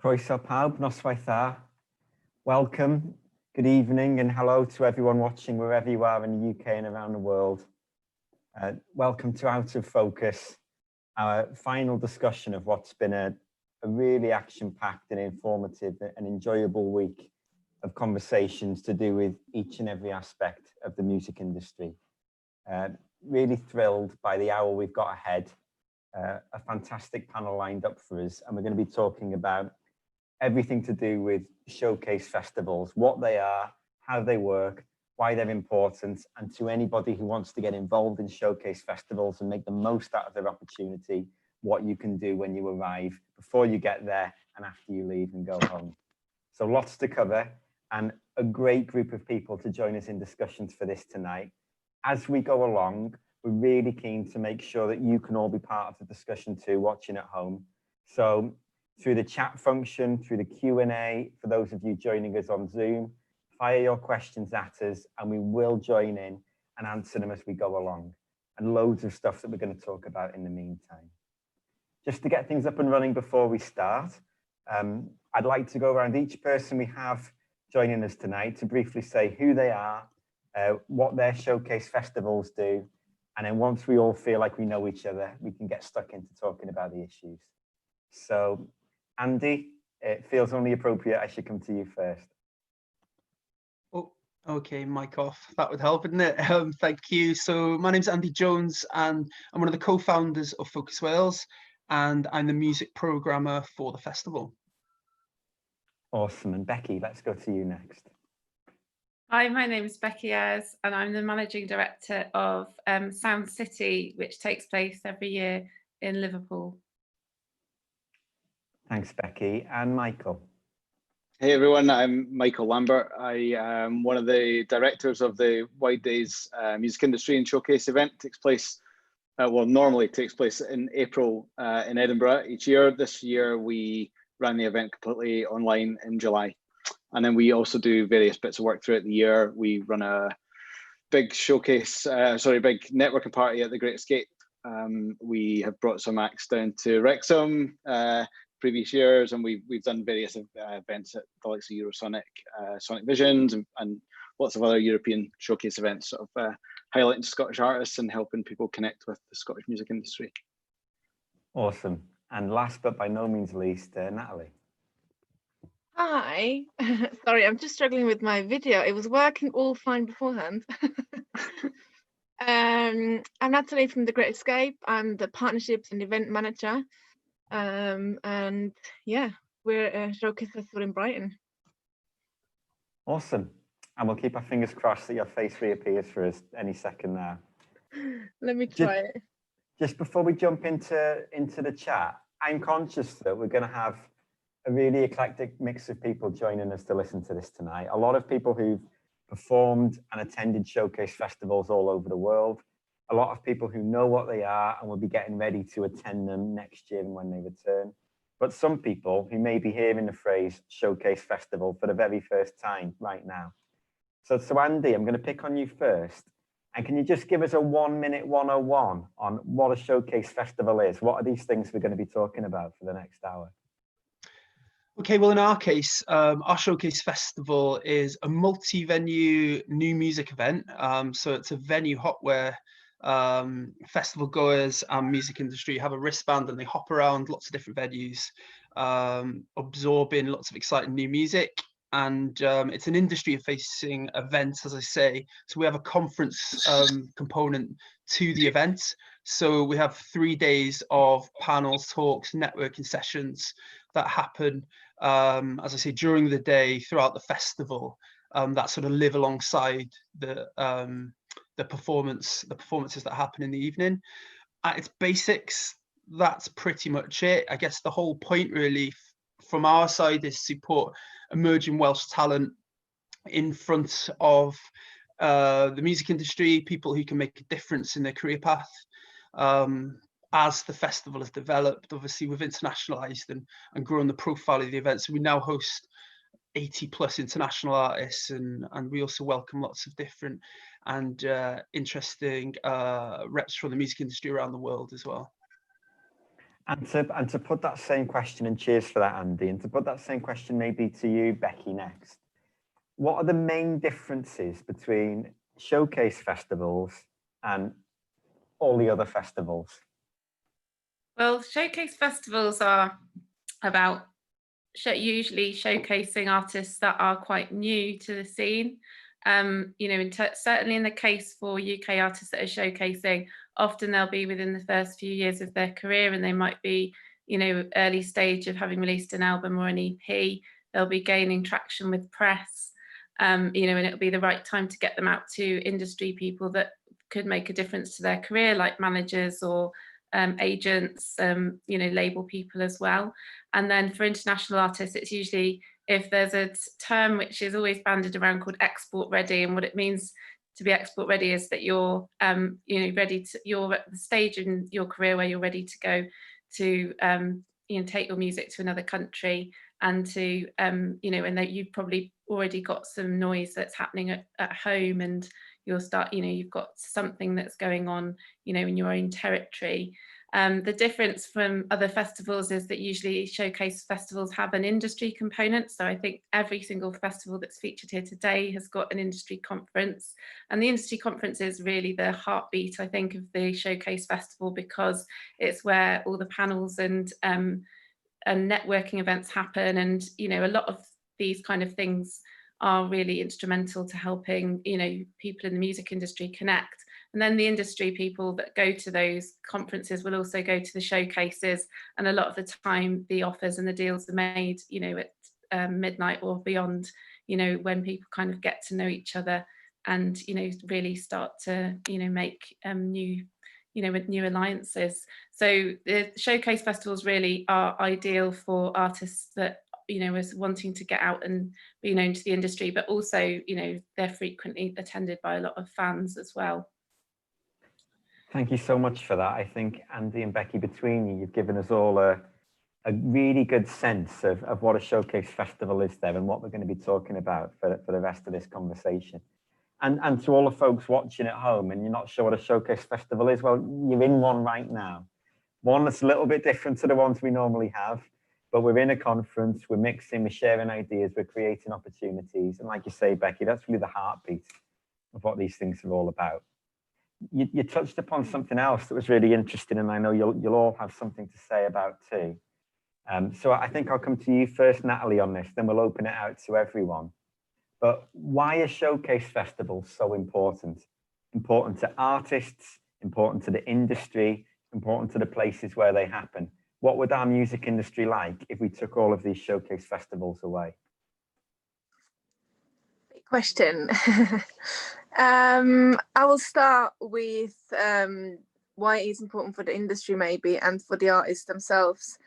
Croeso pawb, noswaith dda. Welcome, good evening, and hello to everyone watching wherever you are in the UK and around the world. Welcome to Out of Focus, our final discussion of what's been a really action-packed and informative and enjoyable week of conversations to do with each and every aspect of the music industry. Really thrilled by the hour we've got ahead. A fantastic panel lined up for us, and we're going to be talking about everything to do with showcase festivals, what they are, how they work, why they're important, and to anybody who wants to get involved in showcase festivals and make the most out of their opportunity, what you can do when you arrive, before you get there, and after you leave and go home. So lots to cover, and a great group of people to join us in discussions for this tonight. As we go along, we're really keen to make sure that you can all be part of the discussion too, watching at home. So through the chat function, through the Q&A, for those of you joining us on Zoom, fire your questions at us and we will join in and answer them as we go along. And loads of stuff that we're going to talk about in the meantime. Just to get things up and running before we start, I'd like to go around each person we have joining us tonight to briefly say who they are, what their showcase festivals do, and then once we all feel like we know each other, we can get stuck into talking about the issues. So, Andy, it feels only appropriate I should come to you first. Oh, okay, mic off. That would help, wouldn't it? Thank you. So my name's Andy Jones, and I'm one of the co-founders of Focus Wales, and I'm the music programmer for the festival. Awesome. And Becky, let's go to you next. Hi, my name is Becky Ayres, and I'm the Managing Director of Sound City, which takes place every year in Liverpool. Thanks, Becky. And Michael. Hey everyone, I'm Michael Lambert. I am one of the directors of the Wide Days Music Industry and Showcase event. Takes place, normally takes place in April in Edinburgh each year. This year we ran the event completely online in July. And then we also do various bits of work throughout the year. We run a big showcase, big networking party at the Great Escape. We have brought some acts down to Wrexham previous years, and we've done various events at the likes of Eurosonic, Sonic Visions, and lots of other European showcase events, sort of highlighting Scottish artists and helping people connect with the Scottish music industry. Awesome. And last but by no means least, Natalie. Hi, sorry, I'm just struggling with my video. It was working all fine beforehand. I'm Natalie from The Great Escape. I'm the partnerships and event manager. And yeah, we're a showcase festival in Brighton. Awesome. And we'll keep our fingers crossed that your face reappears for us any second now. Let me try it. Just before we jump into the chat, I'm conscious that we're going to have a really eclectic mix of people joining us to listen to this tonight. A lot of people who've performed and attended showcase festivals all over the world. A lot of people who know what they are and will be getting ready to attend them next year and when they return. But some people who may be hearing the phrase showcase festival for the very first time right now. So Andy, I'm going to pick on you first. And can you just give us a 1 minute 101 on what a showcase festival is? What are these things we're going to be talking about for the next hour? Okay, well, in our case, our Showcase Festival is a multi-venue new music event. So it's a venue hop where festival goers and music industry have a wristband and they hop around lots of different venues, absorbing lots of exciting new music. And it's an industry-facing event, as I say. So we have a conference component to the event. So we have 3 days of panels, talks, networking sessions that happen, as I say, during the day throughout the festival, that sort of live alongside the performances that happen in the evening. At its basics, that's pretty much it. I guess the whole point really from our side is support emerging Welsh talent in front of the music industry, people who can make a difference in their career path. As the festival has developed, obviously we've internationalized and grown the profile of the event. So we now host 80 plus international artists, and we also welcome lots of different and interesting reps from the music industry around the world as well. And to put that same question, and cheers for that, Andy, and to put that same question maybe to you, Becky, next. What are the main differences between showcase festivals and all the other festivals? Well, showcase festivals are about usually showcasing artists that are quite new to the scene. You know, certainly in the case for UK artists that are showcasing, often they'll be within the first few years of their career, and they might be, you know, early stage of having released an album or an EP. They'll be gaining traction with press, you know, and it'll be the right time to get them out to industry people that could make a difference to their career, like managers or agents, you know, label people as well. And then for international artists, it's usually, if there's a term which is always banded around called export ready, and what it means to be export ready is that you're, you know, ready to, you're at the stage in your career where you're ready to go to, you know, take your music to another country and to, you know, and that you've probably already got some noise that's happening at home, and you'll start, you know, you've got something that's going on, you know, in your own territory. The difference from other festivals is that usually showcase festivals have an industry component. So I think every single festival that's featured here today has got an industry conference, and the industry conference is really the heartbeat, I think, of the showcase festival, because it's where all the panels and networking events happen. And, you know, a lot of these kind of things are really instrumental to helping, you know, people in the music industry connect. And then the industry people that go to those conferences will also go to the showcases. And a lot of the time the offers and the deals are made, you know, at midnight or beyond, you know, when people kind of get to know each other and, you know, really start to, you know, make new, you know, with new alliances. So the showcase festivals really are ideal for artists that, you know, is wanting to get out and be known to the industry, but also, you know, they're frequently attended by a lot of fans as well. Thank you so much for that. I think, Andy and Becky, between you, you've given us all a really good sense of what a showcase festival is there and what we're going to be talking about for the rest of this conversation. And to all the folks watching at home and you're not sure what a showcase festival is, well, you're in one right now. One that's a little bit different to the ones we normally have, but we're in a conference, we're mixing, we're sharing ideas, we're creating opportunities. And like you say, Becky, that's really the heartbeat of what these things are all about. You touched upon something else that was really interesting, and I know you'll all have something to say about too. So I think I'll come to you first, Natalie, on this, then we'll open it out to everyone. But why are showcase festivals so important? Important to artists, important to the industry, important to the places where they happen. What would our music industry like if we took all of these showcase festivals away? Big question. I will start with why it is important for the industry maybe and for the artists themselves.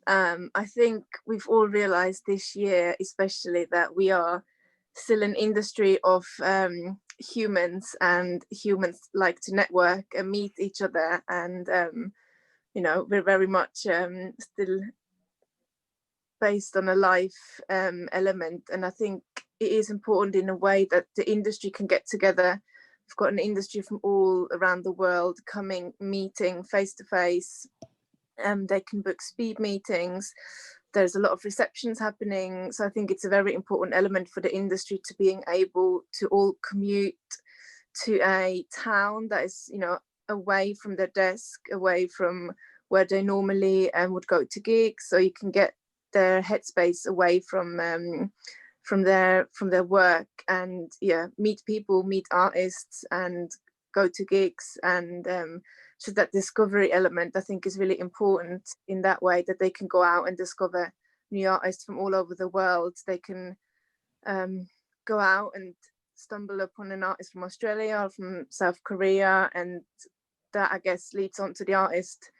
I think we've all realized this year especially that we are still an industry of humans, and humans like to network and meet each other, and you know, we're very much still based on a life element. And I think it is important in a way that the industry can get together. We've got an industry from all around the world coming, meeting face to face, and they can book speed meetings. There's a lot of receptions happening. So I think it's a very important element for the industry to being able to all commute to a town that is, you know, away from their desk, away from where they normally would go to gigs, so you can get their headspace away from their work, and yeah, meet people, meet artists, and go to gigs. And so that discovery element I think is really important in that way, that they can go out and discover new artists from all over the world. They can go out and stumble upon an artist from Australia or from South Korea, and that I guess leads on to the artist.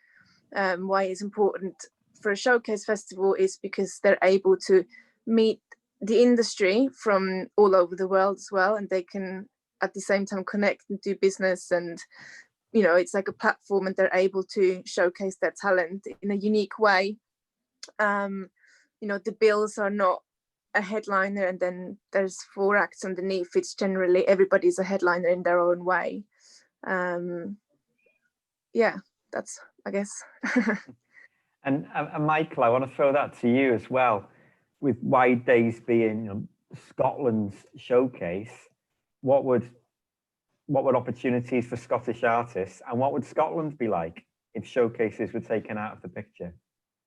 Why it's important for a showcase festival is because they're able to meet the industry from all over the world as well, and they can at the same time connect and do business. And you know, it's like a platform, and they're able to showcase their talent in a unique way. You know, the bills are not a headliner and then there's 4 acts underneath. It's generally everybody's a headliner in their own way. Yeah, that's, I guess. And Michael, I want to throw that to you as well. With Wide Days being Scotland's showcase, what would opportunities for Scottish artists, and what would Scotland be like if showcases were taken out of the picture?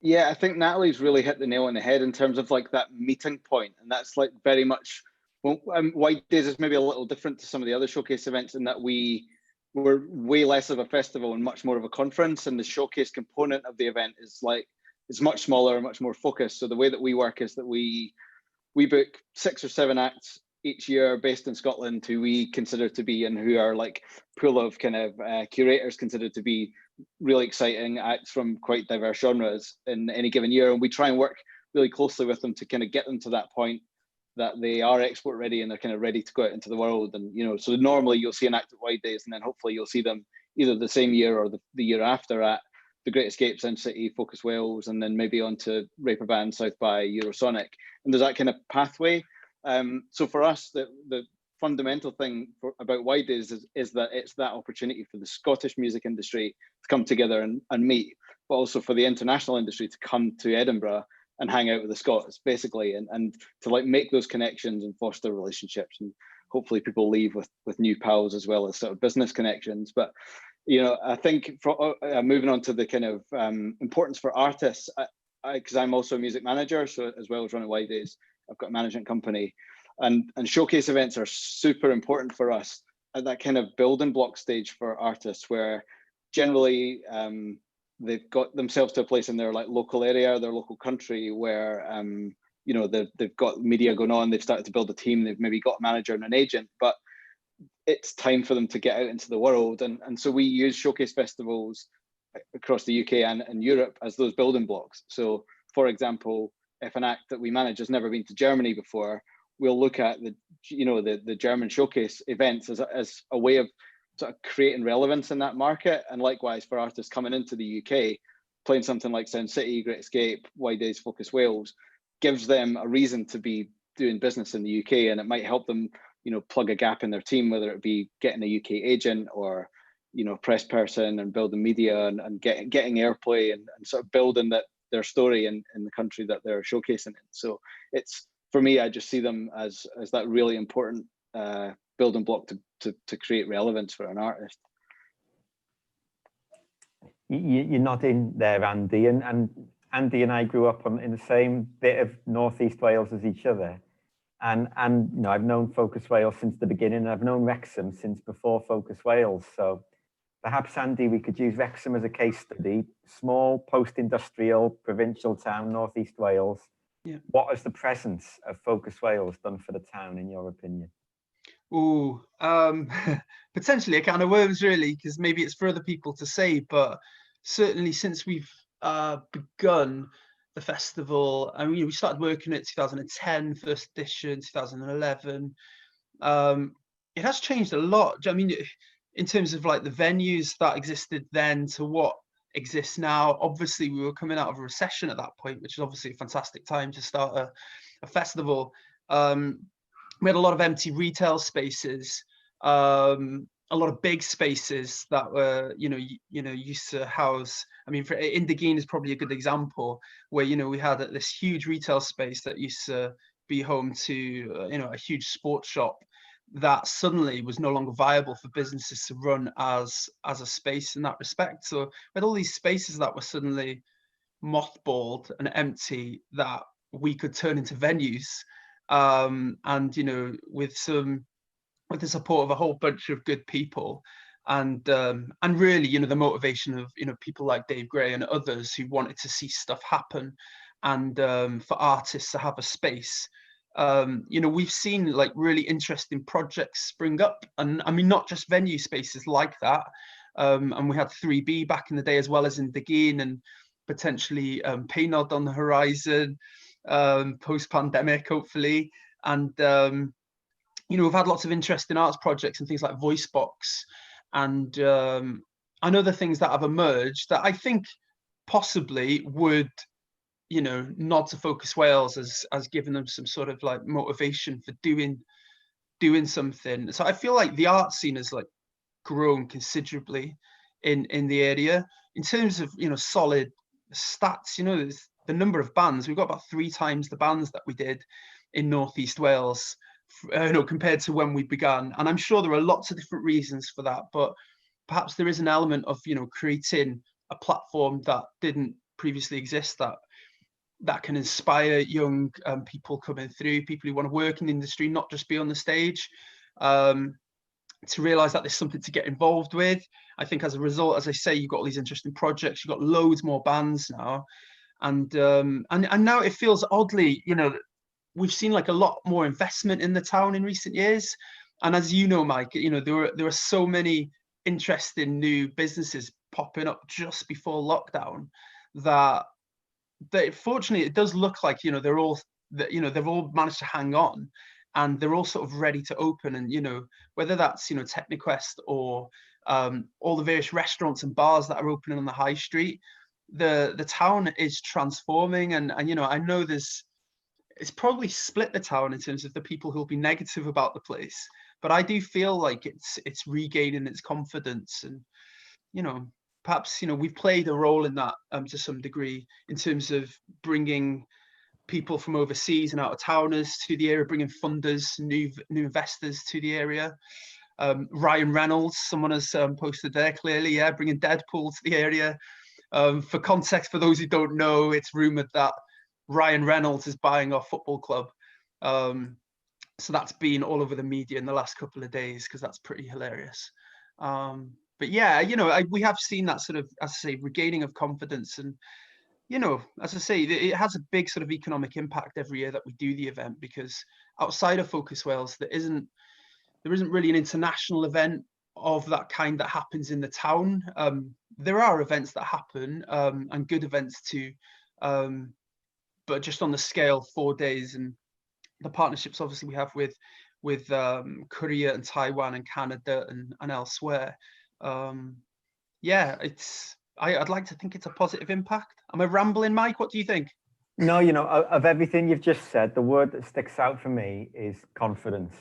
Yeah, I think Natalie's really hit the nail on the head in terms of like that meeting point, and that's like very much. Well, Wide Days is maybe a little different to some of the other showcase events in that we're way less of a festival and much more of a conference, and the showcase component of the event is much smaller, much more focused. So the way that we work is that we book 6 or 7 acts each year based in Scotland who we consider to be, and who are like pool of kind of curators considered to be really exciting acts from quite diverse genres in any given year. And we try and work really closely with them to kind of get them to that point that they are export ready and they're kind of ready to go out into the world. And, you know, so normally you'll see an act at Wide Days, and then hopefully you'll see them either the same year or the year after at the Great Escape, Sound City, Focus Wales, and then maybe on to Reeperbahn, South by, Eurosonic. And there's that kind of pathway. So for us, the fundamental thing about Wide Days is that it's that opportunity for the Scottish music industry to come together and meet, but also for the international industry to come to Edinburgh and hang out with the Scots, basically, and to like make those connections and foster relationships. And hopefully people leave with new pals as well as sort of business connections. But, you know, I think for moving on to the kind of importance for artists, because I'm also a music manager, so as well as running Wide Days, I've got a management company, and showcase events are super important for us at that kind of building block stage for artists, where generally they've got themselves to a place in their like local area, their local country, where you know, they've got media going on, they've started to build a team, they've maybe got a manager and an agent, but it's time for them to get out into the world. And so we use showcase festivals across the UK and Europe as those building blocks. So for example, if an act that we manage has never been to Germany before, we'll look at the German showcase events as a way of sort of creating relevance in that market. And likewise for artists coming into the UK, playing something like Sound City, Great Escape, Wide Days, Focus Wales, gives them a reason to be doing business in the UK, and it might help them, you know, plug a gap in their team, whether it be getting a UK agent or, you know, press person, and building media and getting airplay and sort of building their story in the country that they're showcasing in. So it's, for me, I just see them as that really important building block to create relevance for an artist. You're nodding there, Andy, and Andy and I grew up in the same bit of Northeast Wales as each other. And you know, I've known Focus Wales since the beginning, and I've known Wrexham since before Focus Wales. So perhaps, Andy, we could use Wrexham as a case study. Small, post-industrial, provincial town, Northeast Wales. Yeah. What has the presence of Focus Wales done for the town, in your opinion? Oh, potentially a can of worms, really, because maybe it's for other people to say, but certainly since we've begun the festival, I mean, we started working at 2010, first edition, 2011. It has changed a lot. I mean, in terms of like the venues that existed then to what exists now. Obviously, we were coming out of a recession at that point, which is obviously a fantastic time to start a festival. We had a lot of empty retail spaces, a lot of big spaces that were, used to house. I mean, Indigene is probably a good example where, we had this huge retail space that used to be home to, a huge sports shop that suddenly was no longer viable for businesses to run as a space in that respect. So with all these spaces that were suddenly mothballed and empty that we could turn into venues, and with the support of a whole bunch of good people, and really, the motivation of people like Dave Gray and others who wanted to see stuff happen, and for artists to have a space. We've seen like really interesting projects spring up, and I mean, not just venue spaces like that. And we had 3B back in the day, as well as Indigene, and potentially Paynod on the horizon, post-pandemic, hopefully. And we've had lots of interesting arts projects and things like Voicebox, and other things that have emerged that I think possibly would nod to Focus Wales as giving them some sort of like motivation for doing something. So I feel like the art scene has like grown considerably in the area in terms of solid stats, you know, there's the number of bands. We've got about 3 times the bands that we did in Northeast Wales, you know, compared to when we began. And I'm sure there are lots of different reasons for that, but perhaps there is an element of, you know, creating a platform that didn't previously exist, that can inspire young people coming through, people who want to work in the industry, not just be on the stage, to realize that there's something to get involved with. I think as a result, as I say, you've got all these interesting projects, you've got loads more bands now, and now it feels oddly, you know, we've seen like a lot more investment in the town in recent years. And as you know, Mike, you know, there are so many interesting new businesses popping up just before lockdown that fortunately it does look like, you know, they're all, you know, they've all managed to hang on, and they're all sort of ready to open. And, you know, whether that's, you know, Techniquest or all the various restaurants and bars that are opening on the high street, the town is transforming. And you know, I know it's probably split the town in terms of the people who'll be negative about the place, but I do feel like it's regaining its confidence. And, you know, perhaps, you know, we've played a role in that to some degree, in terms of bringing people from overseas and out of towners to the area, bringing funders, new investors to the area. Ryan Reynolds, someone has posted there clearly, yeah, bringing Deadpool to the area. For context, for those who don't know, it's rumored that Ryan Reynolds is buying our football club. So that's been all over the media in the last couple of days, because that's pretty hilarious. But yeah, you know, we have seen that sort of, as I say, regaining of confidence. And, you know, as I say, it has a big sort of economic impact every year that we do the event, because outside of Focus Wales, there isn't really an international event of that kind that happens in the town. There are events that happen, and good events too, but just on the scale, 4 days, and the partnerships obviously we have with Korea and Taiwan and Canada and elsewhere. Yeah, I'd like to think it's a positive impact. Am I rambling, Mike? What do you think? No, you know, of everything you've just said, the word that sticks out for me is confidence.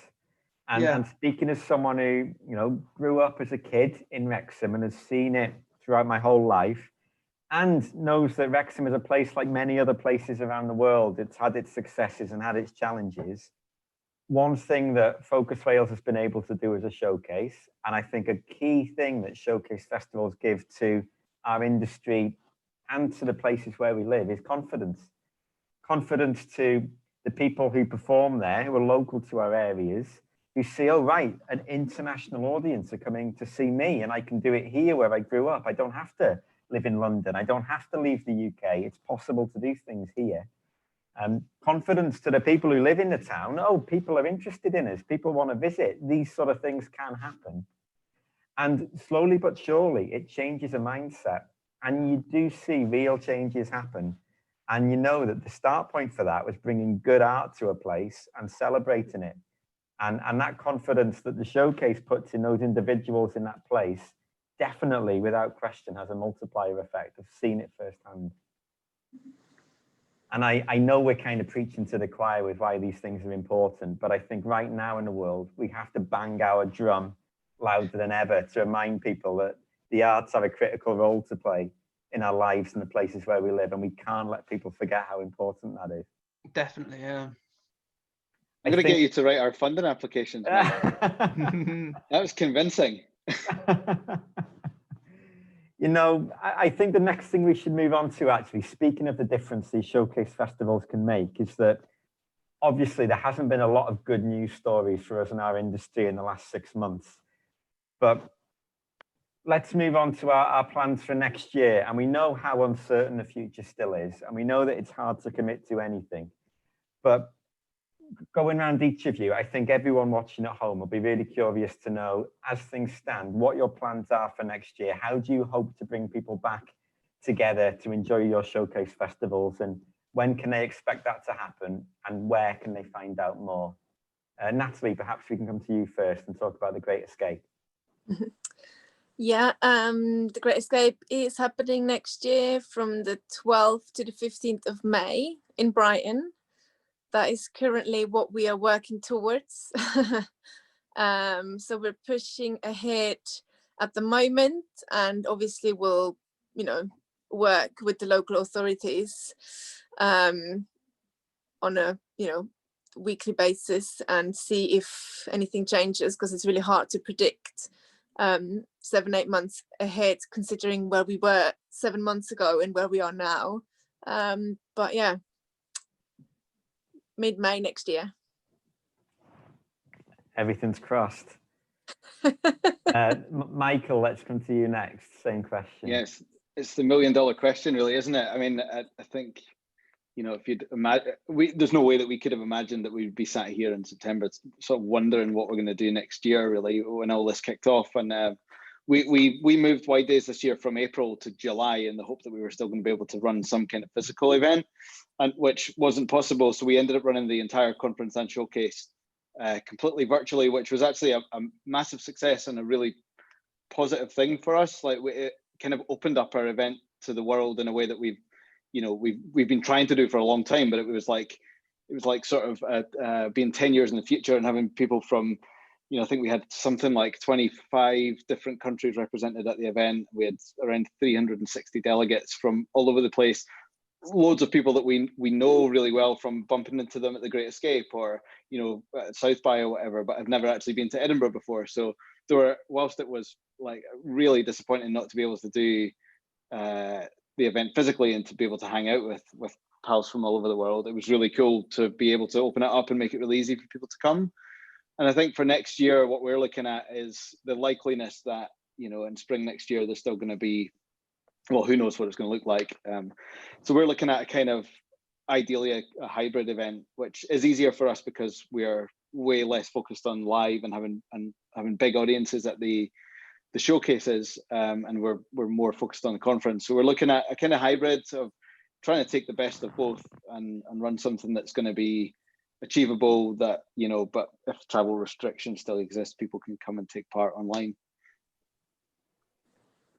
And, Yeah. and speaking as someone who, you know, grew up as a kid in Wrexham and has seen it throughout my whole life, and knows that Wrexham is a place like many other places around the world. It's had its successes and had its challenges. One thing that Focus Wales has been able to do as a showcase, and I think a key thing that showcase festivals give to our industry and to the places where we live, is confidence. Confidence to the people who perform there, who are local to our areas, who see, oh, right, an international audience are coming to see me, and I can do it here where I grew up. I don't have to live in London. I don't have to leave the UK. It's possible to do things here. Confidence to the people who live in the town. Oh, people are interested in us. People want to visit. These sort of things can happen. And slowly but surely, it changes a mindset. And you do see real changes happen. And you know that the start point for that was bringing good art to a place and celebrating it. And that confidence that the showcase puts in those individuals in that place, definitely, without question, has a multiplier effect. I've seen it firsthand. And I know we're kind of preaching to the choir with why these things are important, but I think right now in the world, we have to bang our drum louder than ever to remind people that the arts have a critical role to play in our lives and the places where we live, and we can't let people forget how important that is. Definitely, yeah. I'm going to get you to write our funding applications. That was convincing. You know, I think the next thing we should move on to, actually, speaking of the difference these showcase festivals can make, is that obviously there hasn't been a lot of good news stories for us in our industry in the last 6 months. But let's move on to our plans for next year. And we know how uncertain the future still is. And we know that it's hard to commit to anything. But going around each of you, I think everyone watching at home will be really curious to know, as things stand, what your plans are for next year. How do you hope to bring people back together to enjoy your showcase festivals, and when can they expect that to happen, and where can they find out more? Natalie, perhaps we can come to you first and talk about the Great Escape. Yeah, the Great Escape is happening next year from the 12th to the 15th of May in Brighton. That is currently what we are working towards. So we're pushing ahead at the moment, and obviously we'll, you know, work with the local authorities on a weekly basis and see if anything changes, because it's really hard to predict 7-8 months ahead, considering where we were 7 months ago and where we are now. But yeah, mid-May next year. Everything's crossed. Michael, let's come to you next. Same question. Yes, it's the $1 million question, really, isn't it? I mean, I think, if you'd imagine, there's no way that we could have imagined that we'd be sat here in September, sort of wondering what we're going to do next year, really, when all this kicked off. And we moved Wide Days this year from April to July in the hope that we were still going to be able to run some kind of physical event, and which wasn't possible. So we ended up running the entire conference and showcase completely virtually, which was actually a massive success and a really positive thing for us. Like, it kind of opened up our event to the world in a way that we've been trying to do for a long time, but it was like sort of being 10 years in the future and having people from, I think we had something like 25 different countries represented at the event. We had around 360 delegates from all over the place. Loads of people that we know really well from bumping into them at the Great Escape or South by or whatever, but have never actually been to Edinburgh before. So there were, whilst it was like really disappointing not to be able to do the event physically and to be able to hang out with pals from all over the world, it was really cool to be able to open it up and make it really easy for people to come. And I think for next year, what we're looking at is the likeliness that in spring next year there's still going to be, well, who knows what it's going to look like. So we're looking at a kind of ideally a hybrid event, which is easier for us because we are way less focused on live and having big audiences at the showcases, and we're more focused on the conference. So we're looking at a kind of hybrid of trying to take the best of both and run something that's going to be achievable, that but if travel restrictions still exist, people can come and take part online.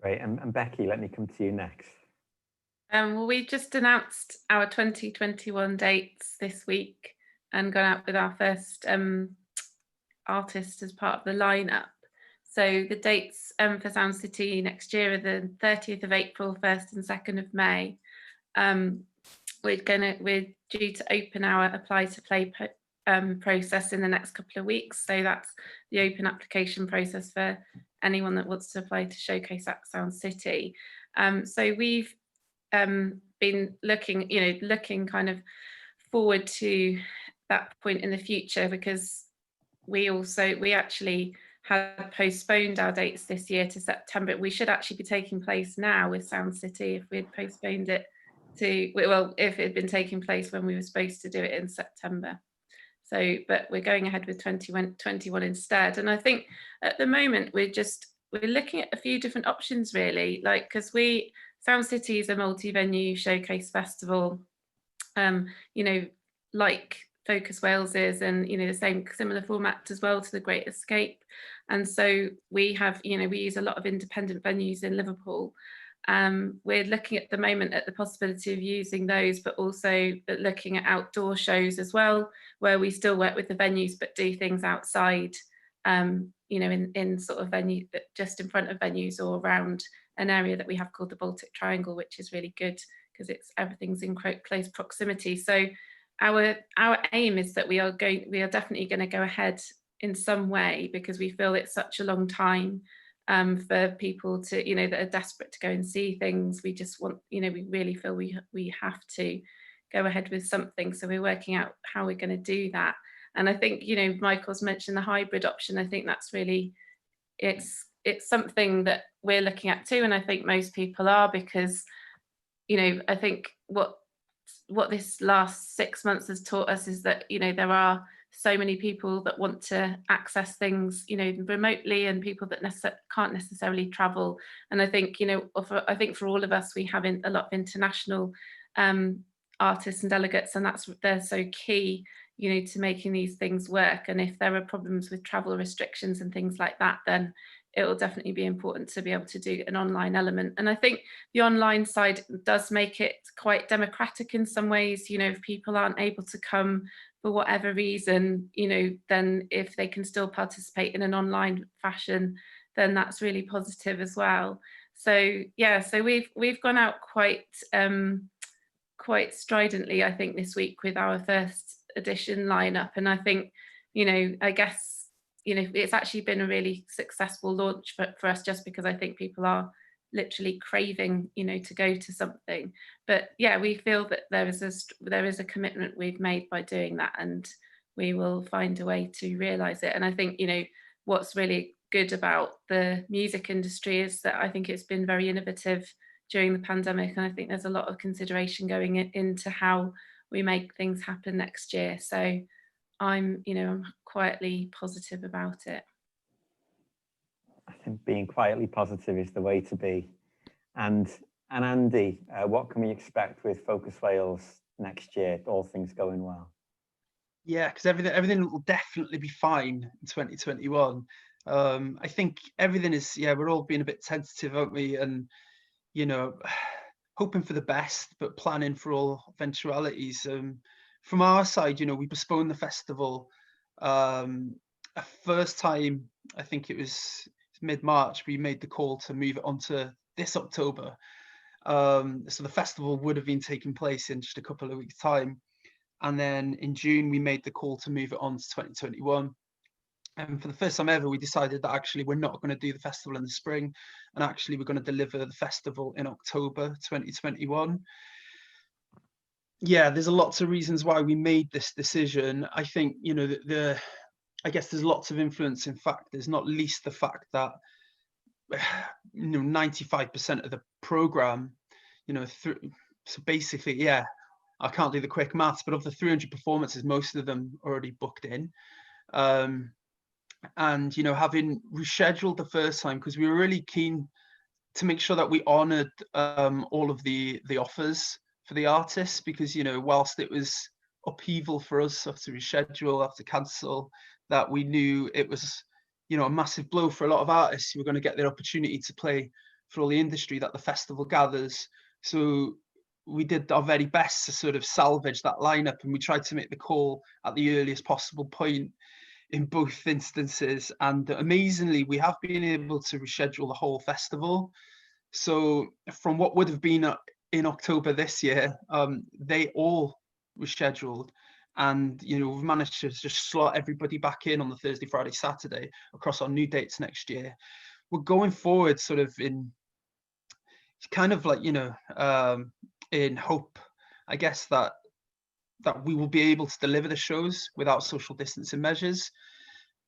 Great. And Becky, let me come to you next. Well, we just announced our 2021 dates this week and gone out with our first artist as part of the lineup. So the dates for Sound City next year are the 30th of April, 1st and 2nd of May. We're due to open our apply to play process in the next couple of weeks. So that's the open application process for anyone that wants to apply to showcase at Sound City. So we've been looking kind of forward to that point in the future, because we actually had postponed our dates this year to September. We should actually be taking place now with Sound City if we had postponed it to, well, if it had been taking place when we were supposed to do it in September. So, but we're going ahead with 2021 instead. And I think at the moment we're looking at a few different options, really, like, because Sound City is a multi-venue showcase festival, like Focus Wales is, and the same similar format as well to the Great Escape. And so we have, we use a lot of independent venues in Liverpool. We're looking at the moment at the possibility of using those, but also looking at outdoor shows as well, where we still work with the venues but do things outside, in sort of venue, just in front of venues or around an area that we have called the Baltic Triangle, which is really good because everything's in close proximity. So our aim is that we are definitely going to go ahead in some way, because we feel it's such a long time for people to, that are desperate to go and see things. We just want, we really feel we have to go ahead with something. So we're working out how we're going to do that. And I think, Michael's mentioned the hybrid option. I think that's really, it's something that we're looking at too. And I think most people are, because, I think what this last 6 months has taught us is that, there are so many people that want to access things, remotely, and people that can't necessarily travel. And I think, for all of us, we have a lot of international artists and delegates, and they're so key, to making these things work. And if there are problems with travel restrictions and things like that, then it will definitely be important to be able to do an online element. And I think the online side does make it quite democratic in some ways. If people aren't able to come for whatever reason, then if they can still participate in an online fashion, then that's really positive as well. So yeah, so we've gone out quite stridently, I think, this week with our first edition lineup, and I think, I guess, it's actually been a really successful launch for us, just because I think people are literally craving, to go to something. But yeah, we feel that there is a commitment we've made by doing that, and we will find a way to realize it. And I think, what's really good about the music industry is that I think it's been very innovative during the pandemic, and I think there's a lot of consideration going into how we make things happen next year. So I'm quietly positive about it. I think being quietly positive is the way to be. And Andy, what can we expect with Focus Wales next year, all things going well? Yeah, because everything will definitely be fine in 2021. I think everything is, we're all being a bit tentative, aren't we? And, hoping for the best, but planning for all eventualities. From our side, we postponed the festival. A first time, I think it was mid-March, we made the call to move it on to this October. So the festival would have been taking place in just a couple of weeks' time. And then in June, we made the call to move it on to 2021. And for the first time ever, we decided that actually we're not going to do the festival in the spring, and actually we're going to deliver the festival in October 2021. Yeah, there's lots of reasons why we made this decision. I think, I guess there's lots of influence in factors, not least the fact that 95% of the program, so basically, I can't do the quick maths, but of the 300 performances, most of them already booked in. And having rescheduled the first time, because we were really keen to make sure that we honored all of the offers for the artists, because whilst it was upheaval for us to reschedule, have to cancel, that we knew it was a massive blow for a lot of artists who were going to get their opportunity to play for all the industry that the festival gathers. So we did our very best to sort of salvage that lineup, and we tried to make the call at the earliest possible point in both instances. And amazingly, we have been able to reschedule the whole festival. So from what would have been in October this year, they all rescheduled. And we've managed to just slot everybody back in on the Thursday, Friday, Saturday across our new dates next year. We're going forward sort of in kind of like in hope, I guess, that we will be able to deliver the shows without social distancing measures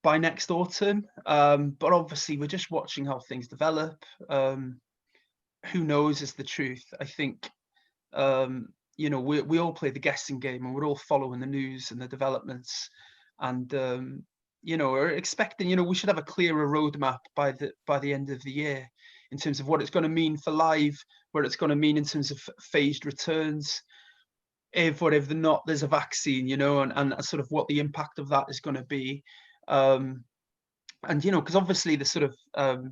by next autumn. But obviously we're just watching how things develop. Who knows is the truth. I think we all play the guessing game, and we're all following the news and the developments, and we're expecting we should have a clearer roadmap by the end of the year in terms of what it's going to mean for live, what it's going to mean in terms of phased returns, if not there's a vaccine, and sort of what the impact of that is going to be. And because obviously the sort of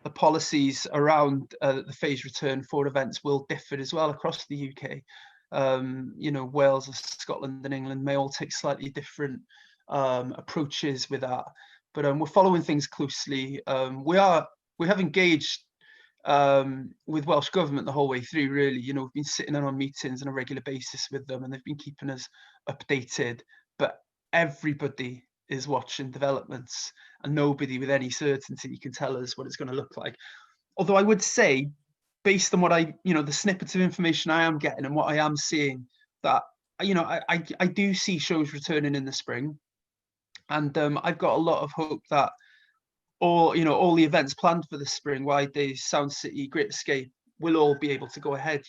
the policies around the phased return for events will differ as well across the UK. Wales, Scotland and England may all take slightly different approaches with that, but we're following things closely. We have engaged with Welsh Government the whole way through, really. We've been sitting in on meetings on a regular basis with them, and they've been keeping us updated, but everybody is watching developments, and nobody with any certainty can tell us what it's going to look like. Although I would say, based on what the snippets of information I am getting and what I am seeing, that I do see shows returning in the spring, and I've got a lot of hope that all the events planned for the spring, Wide Days, Sound City, Great Escape, will all be able to go ahead.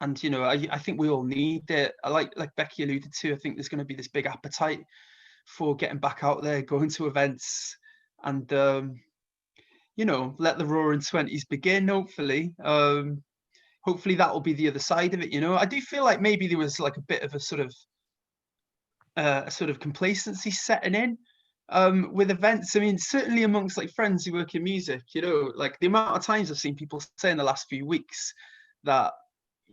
And I think we all need it. Like Becky alluded to, I think there's going to be this big appetite for getting back out there, going to events, and let the Roaring '20s begin. Hopefully that will be the other side of it. I do feel like maybe there was like a bit of a sort of complacency setting in with events. I mean, certainly amongst like friends who work in music, like the amount of times I've seen people say in the last few weeks that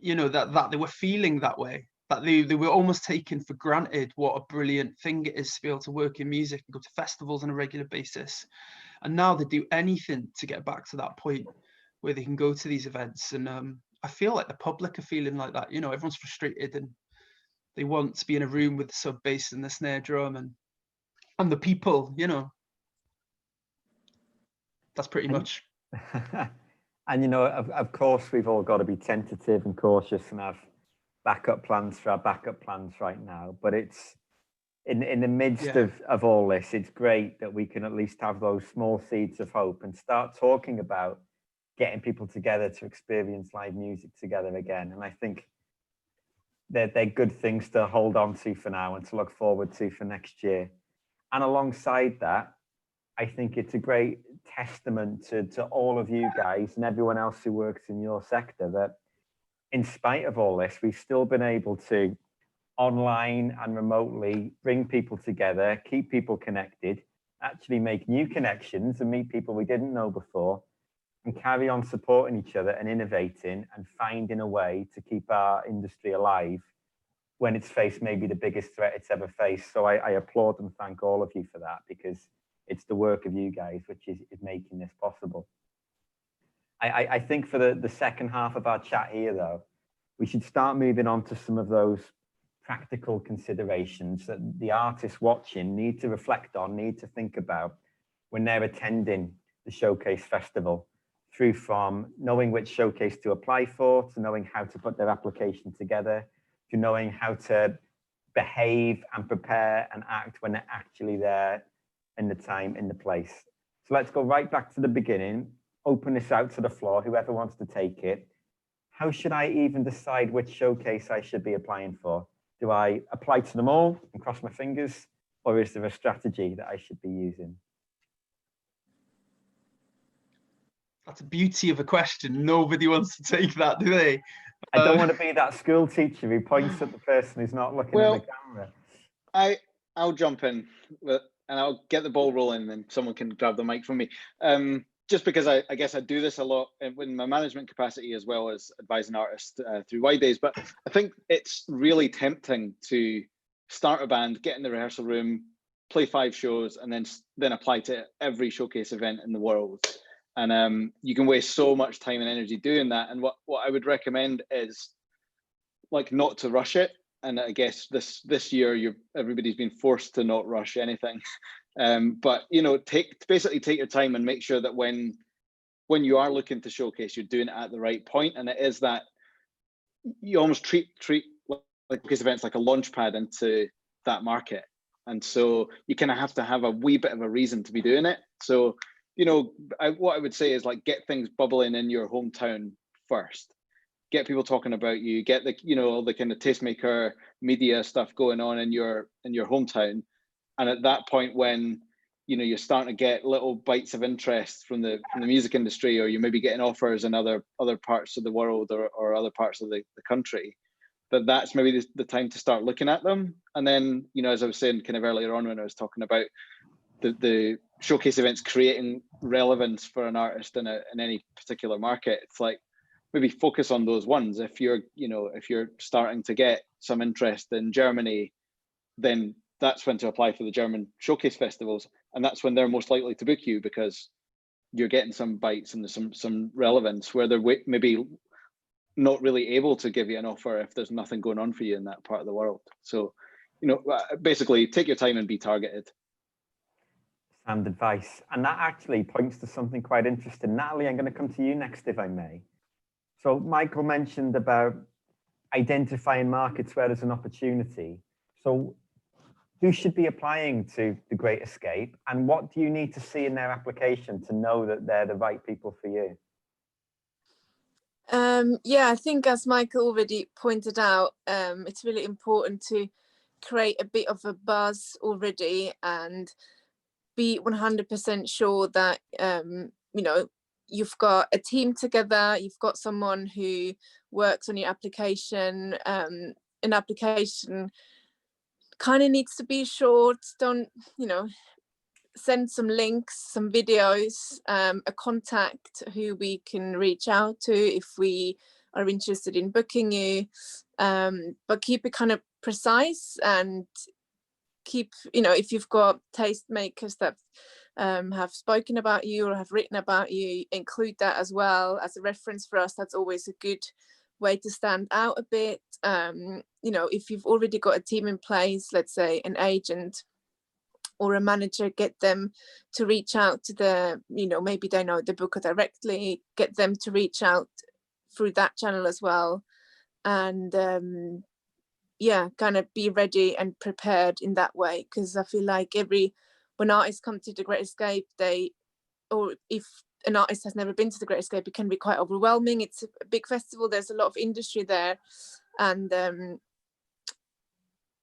that they were feeling that way, that they were almost taking for granted what a brilliant thing it is to be able to work in music and go to festivals on a regular basis. and now they do anything to get back to that point where they can go to these events. And I feel like the public are feeling like that. You know, everyone's frustrated and they want to be in a room with the sub bass and the snare drum and the people. You know, that's pretty much. And you know, of course, we've all got to be tentative and cautious and have backup plans for our backup plans right now. But it's in the midst of all this, it's great that we can at least have those small seeds of hope and start talking about getting people together to experience live music together again. And I think they're good things to hold on to for now and to look forward to for next year. And alongside that, I think it's a great testament to all of you guys and everyone else who works in your sector that in spite of all this, we've still been able to online and remotely bring people together, keep people connected, actually make new connections and meet people we didn't know before, and carry on supporting each other and innovating and finding a way to keep our industry alive when it's faced maybe the biggest threat it's ever faced. So I applaud and thank all of you for that, because it's the work of you guys which is making this possible. I think for the second half of our chat here, though, we should start moving on to some of those practical considerations that the artists watching need to reflect on, need to think about when they're attending the Showcase Festival, through from knowing which showcase to apply for, to knowing how to put their application together, to knowing how to behave and prepare and act when they're actually there in the time, in the place. So let's go right back to the beginning, open this out to the floor, whoever wants to take it. How should I even decide which showcase I should be applying for? Do I apply to them all and cross my fingers, or is there a strategy that I should be using? That's the beauty of a question. Nobody wants to take that, do they? I don't want to be that school teacher who points at the person who's not looking at the camera. I'll jump in and I'll get the ball rolling, and then someone can grab the mic from me. Just because I guess I do this a lot in my management capacity as well as advising artists through Wide Days. But I think it's really tempting to start a band, get in the rehearsal room, play 5 shows, and then apply to every showcase event in the world. And you can waste so much time and energy doing that. And what I would recommend is like not to rush it. And I guess this year everybody's been forced to not rush anything. But you know, basically take your time and make sure that when you are looking to showcase, you're doing it at the right point. And it is that you almost treat like these events like a launch pad into that market. And so you kind of have to have a wee bit of a reason to be doing it. So, you know, what I would say is like get things bubbling in your hometown first. Get people talking about you, get the, you know, all the kind of tastemaker media stuff going on in your hometown. And at that point, when, you know, you're starting to get little bites of interest from the music industry, or you may be getting offers in other parts of the world or other parts of the country, that's maybe the time to start looking at them. And then, you know, as I was saying kind of earlier on when I was talking about the showcase events creating relevance for an artist in any particular market, it's like maybe focus on those ones. If you're starting to get some interest in Germany, then that's when to apply for the German showcase festivals, and that's when they're most likely to book you, because you're getting some bites and some relevance where they're maybe not really able to give you an offer if there's nothing going on for you in that part of the world. So, you know, basically take your time and be targeted. Sound advice. And that actually points to something quite interesting. Natalie, I'm going to come to you next, if I may. So Michael mentioned about identifying markets where there's an opportunity. So who should be applying to the Great Escape, and what do you need to see in their application to know that they're the right people for you? Yeah, I think as Michael already pointed out, it's really important to create a bit of a buzz already and be 100% sure that, you know, you've got a team together, you've got someone who works on your application. An application kind of needs to be short. Don't, you know, send some links, some videos, a contact who we can reach out to if we are interested in booking you, but keep it kind of precise, and keep, you know, if you've got tastemakers that have spoken about you or have written about you, include that as well as a reference for us. That's always a good way to stand out a bit. You know, if you've already got a team in place, let's say an agent or a manager, get them to reach out to the, you know, maybe they know the booker directly, get them to reach out through that channel as well. And yeah, kind of be ready and prepared in that way, because I feel like when artists come to the Great Escape, or if an artist has never been to the Great Escape, it can be quite overwhelming. It's a big festival, there's a lot of industry there, and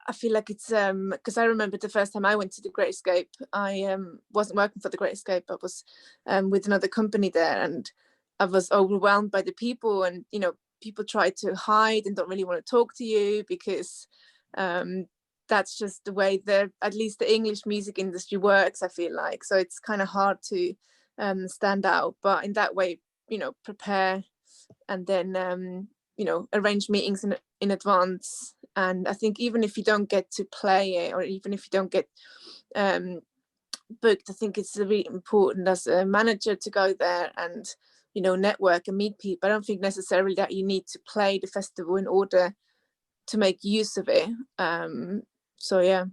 I feel like it's because I remember the first time I went to the Great Escape, I wasn't working for the Great Escape, I was with another company there, and I was overwhelmed by the people, and you know, people try to hide and don't really want to talk to you because that's just the way at least the English music industry works, I feel like. So it's kind of hard to stand out, but in that way, you know, prepare and then you know, arrange meetings in advance. And I think even if you don't get to play it, or even if you don't get booked, I think it's really important as a manager to go there and, you know, network and meet people. I don't think necessarily that you need to play the festival in order to make use of it. So yeah.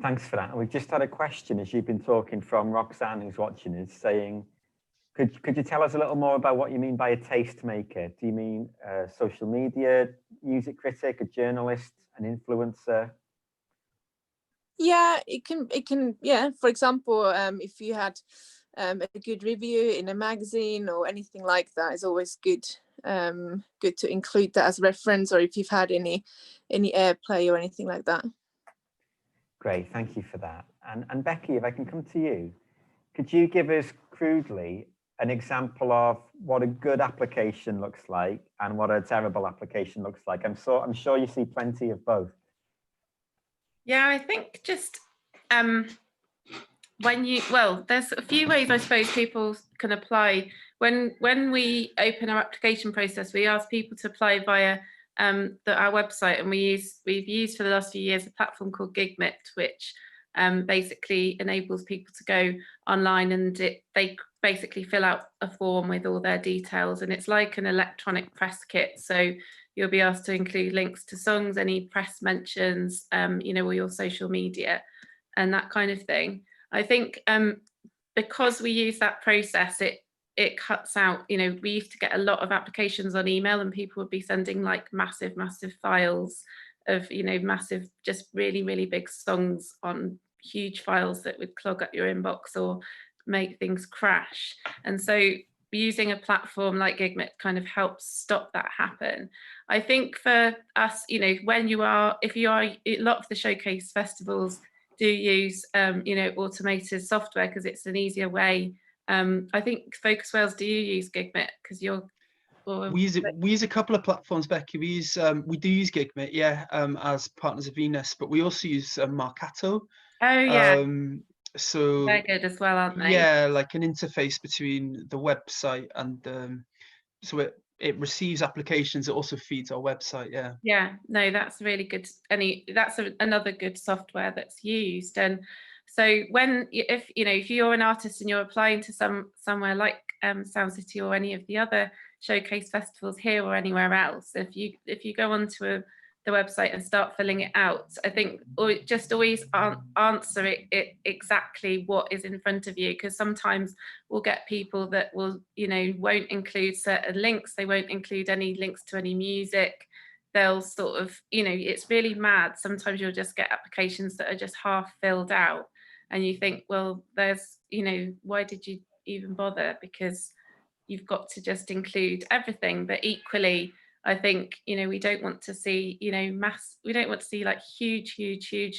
Thanks for that. We've just had a question as you've been talking from Roxanne, who's watching us, saying, could you tell us a little more about what you mean by a tastemaker? Do you mean a social media music critic, a journalist, an influencer? Yeah, it can, yeah. For example, if you had a good review in a magazine or anything like that, is always good. Good to include that as reference, or if you've had any airplay or anything like that. Great, thank you for that. And Becky, if I can come to you, could you give us crudely an example of what a good application looks like and what a terrible application looks like? I'm sure you see plenty of both. Yeah, I think just there's a few ways I suppose people can apply. When we open our application process, we ask people to apply via our website, and we've used for the last few years a platform called Gigmit, which basically enables people to go online and they basically fill out a form with all their details, and it's like an electronic press kit. So you'll be asked to include links to songs, any press mentions, you know, all your social media and that kind of thing. I think because we use that process, it cuts out, you know, we used to get a lot of applications on email and people would be sending like massive files of, you know, massive, just really, really big songs on huge files that would clog up your inbox or make things crash. And so using a platform like Gigmit kind of helps stop that happen. I think for us, you know, if you are, a lot of the showcase festivals do use, you know, automated software because it's an easier way. I think Focus Wales, do you use Gigmit? Because we use a couple of platforms, Becky. We do use Gigmit, yeah, as partners of Venus, but we also use Marcato. Oh yeah. So they're good as well, aren't they? Yeah, like an interface between the website and so it receives applications. It also feeds our website. Yeah, no, that's really good. That's another good software that's used. And so if you're an artist and you're applying to somewhere like Sound City or any of the other showcase festivals here or anywhere else, if you go onto the website and start filling it out, I think just always answer it exactly what is in front of you, because sometimes we'll get people that will, you know, won't include certain links, they won't include any links to any music, they'll sort of, you know, it's really mad. Sometimes you'll just get applications that are just half filled out and you think, well, there's, you know, why did you even bother? Because you've got to just include everything. But equally, I think, you know, we don't want to see, you know, we don't want to see like huge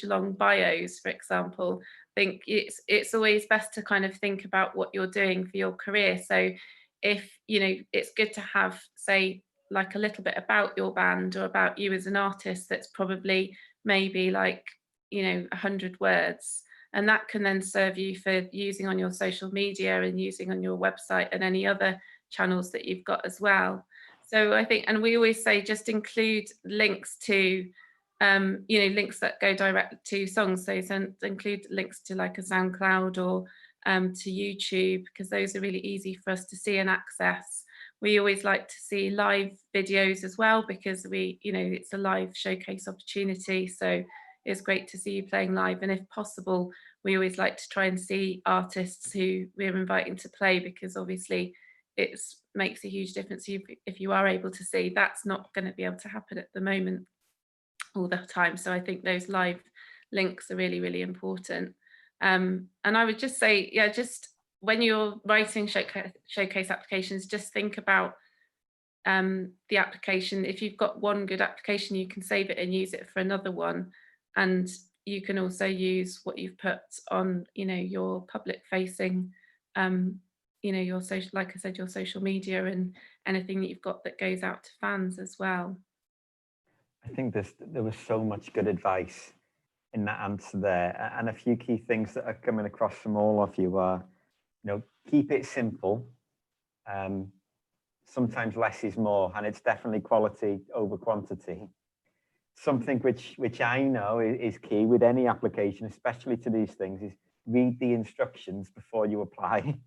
long bios, for example. I think it's always best to kind of think about what you're doing for your career. So if, you know, it's good to have, say, like a little bit about your band or about you as an artist that's probably maybe like, you know, 100 words. And that can then serve you for using on your social media and using on your website and any other channels that you've got as well. So I think, and we always say, just include links to you know, links that go direct to songs. So include links to like a SoundCloud or to YouTube, because those are really easy for us to see and access. We always like to see live videos as well, because you know, it's a live showcase opportunity. So it's great to see you playing live. And if possible, we always like to try and see artists who we're inviting to play, because obviously it makes a huge difference if you are able to see. That's not going to be able to happen at the moment all the time. So I think those live links are really, really important. And I would just say, yeah, just when you're writing showcase applications, just think about the application. If you've got one good application, you can save it and use it for another one. And you can also use what you've put on, you know, your public facing, you know, your social, like I said, your social media and anything that you've got that goes out to fans as well. I think there was so much good advice in that answer there, and a few key things that are coming across from all of you are, you know, keep it simple. Sometimes less is more, and it's definitely quality over quantity. Something which I know is key with any application, especially to these things, is read the instructions before you apply.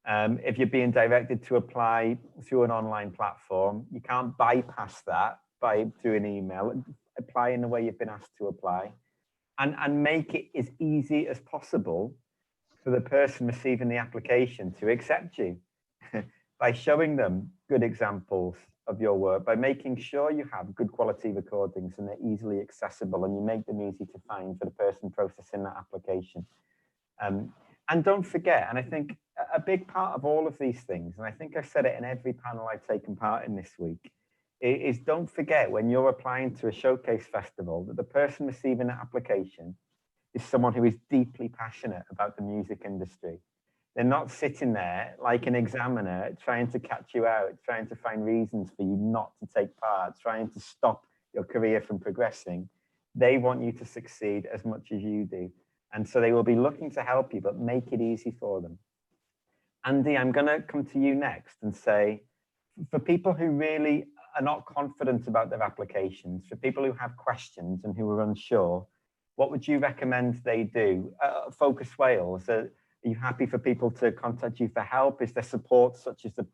If you're being directed to apply through an online platform, you can't bypass that through an email. Apply in the way you've been asked to apply, and make it as easy as possible for the person receiving the application to accept you by showing them good examples of your work, by making sure you have good quality recordings and they're easily accessible and you make them easy to find for the person processing that application. And don't forget, and I think a big part of all of these things, and I think I've said it in every panel I've taken part in this week, is don't forget when you're applying to a showcase festival that the person receiving that application is someone who is deeply passionate about the music industry. They're not sitting there like an examiner trying to catch you out, trying to find reasons for you not to take part, trying to stop your career from progressing. They want you to succeed as much as you do. And so they will be looking to help you, but make it easy for them. Andy, I'm going to come to you next and say, for people who really are not confident about their applications, for people who have questions and who are unsure, what would you recommend they do? Focus Wales, are you happy for people to contact you for help? Is there support such as the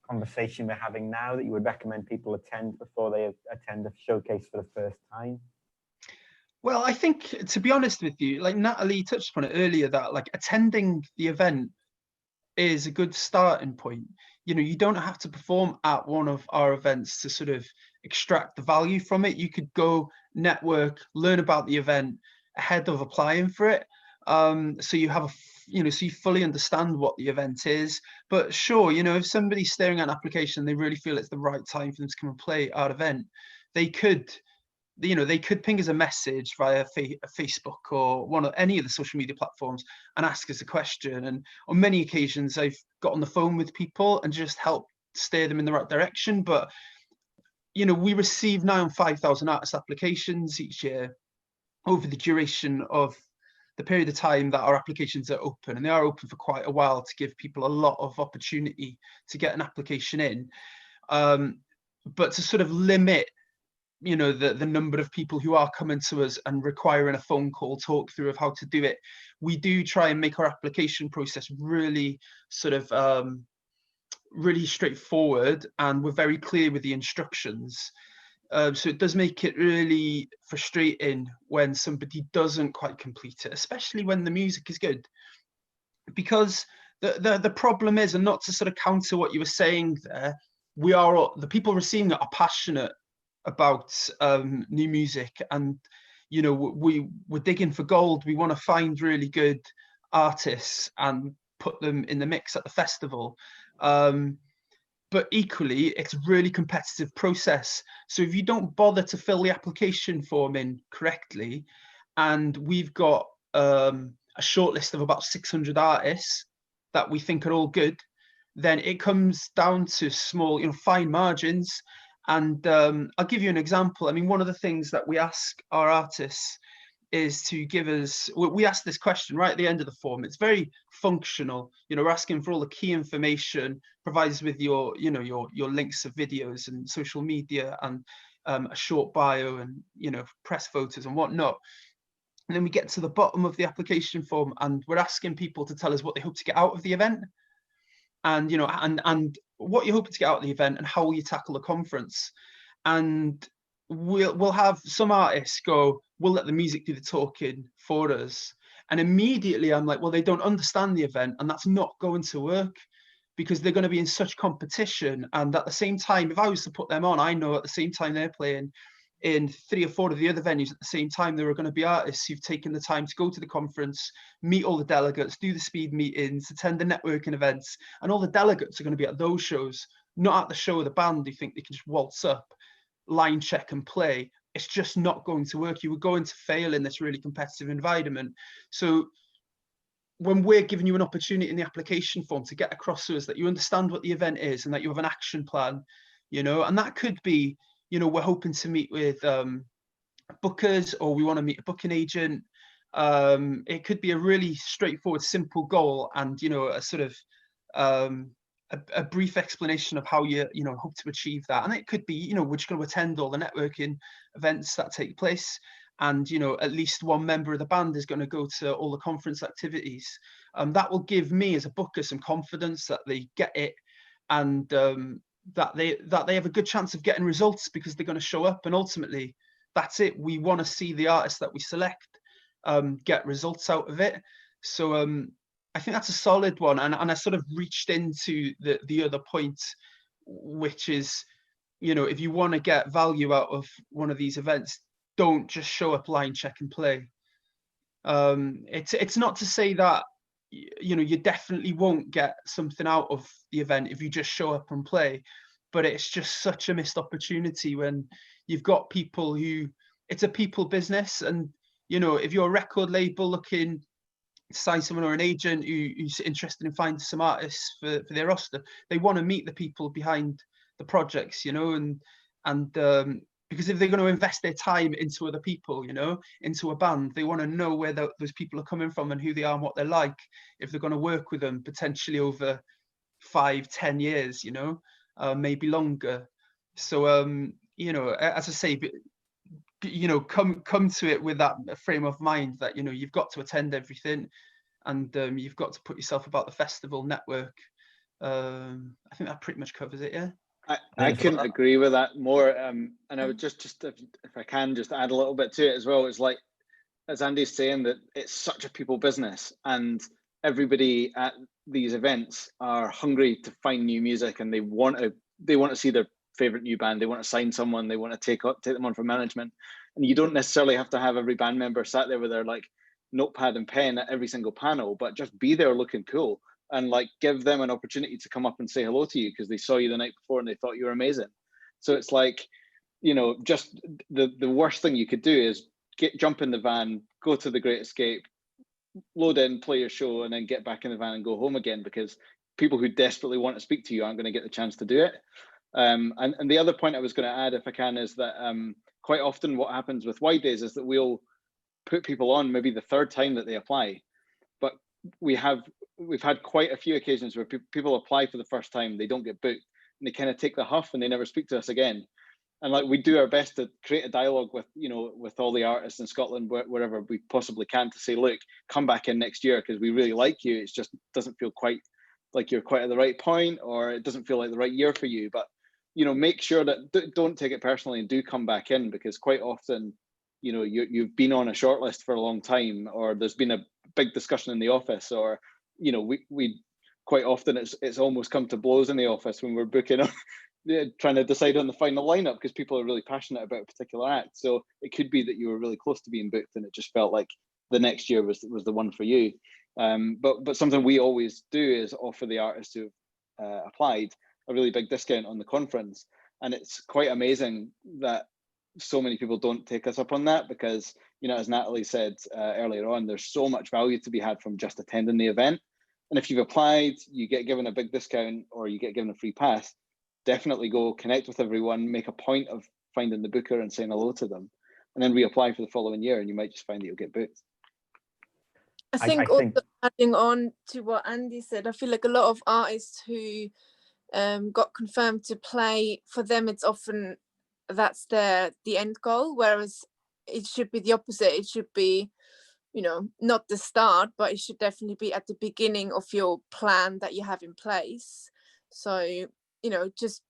conversation we're having now that you would recommend people attend before they attend a showcase for the first time? Well, I think, to be honest with you, like Natalie touched upon it earlier, that like attending the event is a good starting point. You know, you don't have to perform at one of our events to sort of extract the value from it. You could go network, learn about the event ahead of applying for it. So you have so you fully understand what the event is. But sure, you know, if somebody's staring at an application, they really feel it's the right time for them to come and play our event, they could ping us a message via Facebook or any of the social media platforms and ask us a question. And on many occasions, I've got on the phone with people and just helped steer them in the right direction. But, you know, we receive now 5,000 artist applications each year over the duration of the period of time that our applications are open. And they are open for quite a while to give people a lot of opportunity to get an application in. But to sort of limit, you know, the number of people who are coming to us and requiring a phone call talk through of how to do it, we do try and make our application process really sort of really straightforward, and we're very clear with the instructions. So it does make it really frustrating when somebody doesn't quite complete it, especially when the music is good, because the problem is, and not to sort of counter what you were saying there, the people receiving it are passionate about new music, and you know, we're digging for gold. We want to find really good artists and put them in the mix at the festival, but equally it's a really competitive process. So if you don't bother to fill the application form in correctly, and we've got a short list of about 600 artists that we think are all good, then it comes down to small, you know, fine margins. And I'll give you an example. I mean, one of the things that we ask our artists is to give us, we asked this question right at the end of the form. It's very functional. You know, we're asking for all the key information, provides with your, you know, your links of videos and social media and a short bio and, you know, press photos and whatnot. And then we get to the bottom of the application form and we're asking people to tell us what they hope to get out of the event. And, you know, and what you're hoping to get out of the event and how will you tackle the conference. And we'll have some artists go, we'll let the music do the talking for us. And immediately I'm like, well, they don't understand the event, and that's not going to work because they're going to be in such competition. And at the same time, if I was to put them on, I know at the same time they're playing in 3 or 4 of the other venues at the same time, there are going to be artists who've taken the time to go to the conference, meet all the delegates, do the speed meetings, attend the networking events, and all the delegates are going to be at those shows, not at the show of the band who think they can just waltz up, line check and play. It's just not going to work. You were going to fail in this really competitive environment. So when we're giving you an opportunity in the application form to get across to us that you understand what the event is and that you have an action plan, you know, and that could be, you know, we're hoping to meet with bookers, or we want to meet a booking agent. It could be a really straightforward, simple goal, and, you know, a sort of a brief explanation of how you know, hope to achieve that. And it could be, you know, we're just going to attend all the networking events that take place, and, you know, at least one member of the band is going to go to all the conference activities. That will give me as a booker some confidence that they get it, and that they have a good chance of getting results because they're going to show up. And ultimately, that's it. We want to see the artists that we select get results out of it. So I think that's a solid one. And I sort of reached into the other point, which is, you know, if you want to get value out of one of these events, don't just show up, line check and play. It's not to say that, you know, you definitely won't get something out of the event if you just show up and play, but it's just such a missed opportunity when you've got people who, it's a people business. And, you know, if you're a record label looking to sign someone, or an agent who's interested in finding some artists for their roster, they want to meet the people behind the projects, you know, and because if they're going to invest their time into other people, you know, into a band, they want to know where those people are coming from and who they are and what they're like, if they're going to work with them potentially over 5-10 years, you know, maybe longer. So you know, as I say, you know, come to it with that frame of mind that, you know, you've got to attend everything, and you've got to put yourself about the festival network. I think that pretty much covers it. Yeah. I couldn't agree with that more. And I would just if I can just add a little bit to it as well. It's like, as Andy's saying, that it's such a people business, and everybody at these events are hungry to find new music, and they want to see their favorite new band. They want to sign someone. They want to take them on for management. And you don't necessarily have to have every band member sat there with their like notepad and pen at every single panel, but just be there looking cool, and like give them an opportunity to come up and say hello to you because they saw you the night before and they thought you were amazing. So it's like, you know, just the worst thing you could do is jump in the van, go to the Great Escape, load in, play your show, and then get back in the van and go home again, because people who desperately want to speak to you aren't going to get the chance to do it. And the other point I was going to add, if I can, is that quite often what happens with Wide Days is that we'll put people on maybe the third time that they apply, but we've had quite a few occasions where people apply for the first time, they don't get booked, and they kind of take the huff and they never speak to us again. And like, we do our best to create a dialogue with, you know, with all the artists in Scotland, wherever we possibly can, to say, look, come back in next year because we really like you. It just doesn't feel quite like you're quite at the right point, or it doesn't feel like the right year for you. But, you know, make sure that don't take it personally and do come back in, because quite often, you know, you've been on a shortlist for a long time, or there's been a big discussion in the office, or, you know, we quite often it's almost come to blows in the office when we're booking up, trying to decide on the final lineup because people are really passionate about a particular act. So it could be that you were really close to being booked and it just felt like the next year was the one for you. But something we always do is offer the artists who've applied a really big discount on the conference. And it's quite amazing that so many people don't take us up on that, because, you know, as Natalie said earlier on, there's so much value to be had from just attending the event. And if you've applied, you get given a big discount or you get given a free pass, definitely go connect with everyone, make a point of finding the booker and saying hello to them. and then reapply for the following year, and you might just find that you'll get booked. I think also adding on to what Andy said, I feel like a lot of artists who got confirmed to play, for them it's often that's the end goal, whereas it should be the opposite. It should be, you know, not the start, but it should definitely be at the beginning of your plan that you have in place. So, you know, just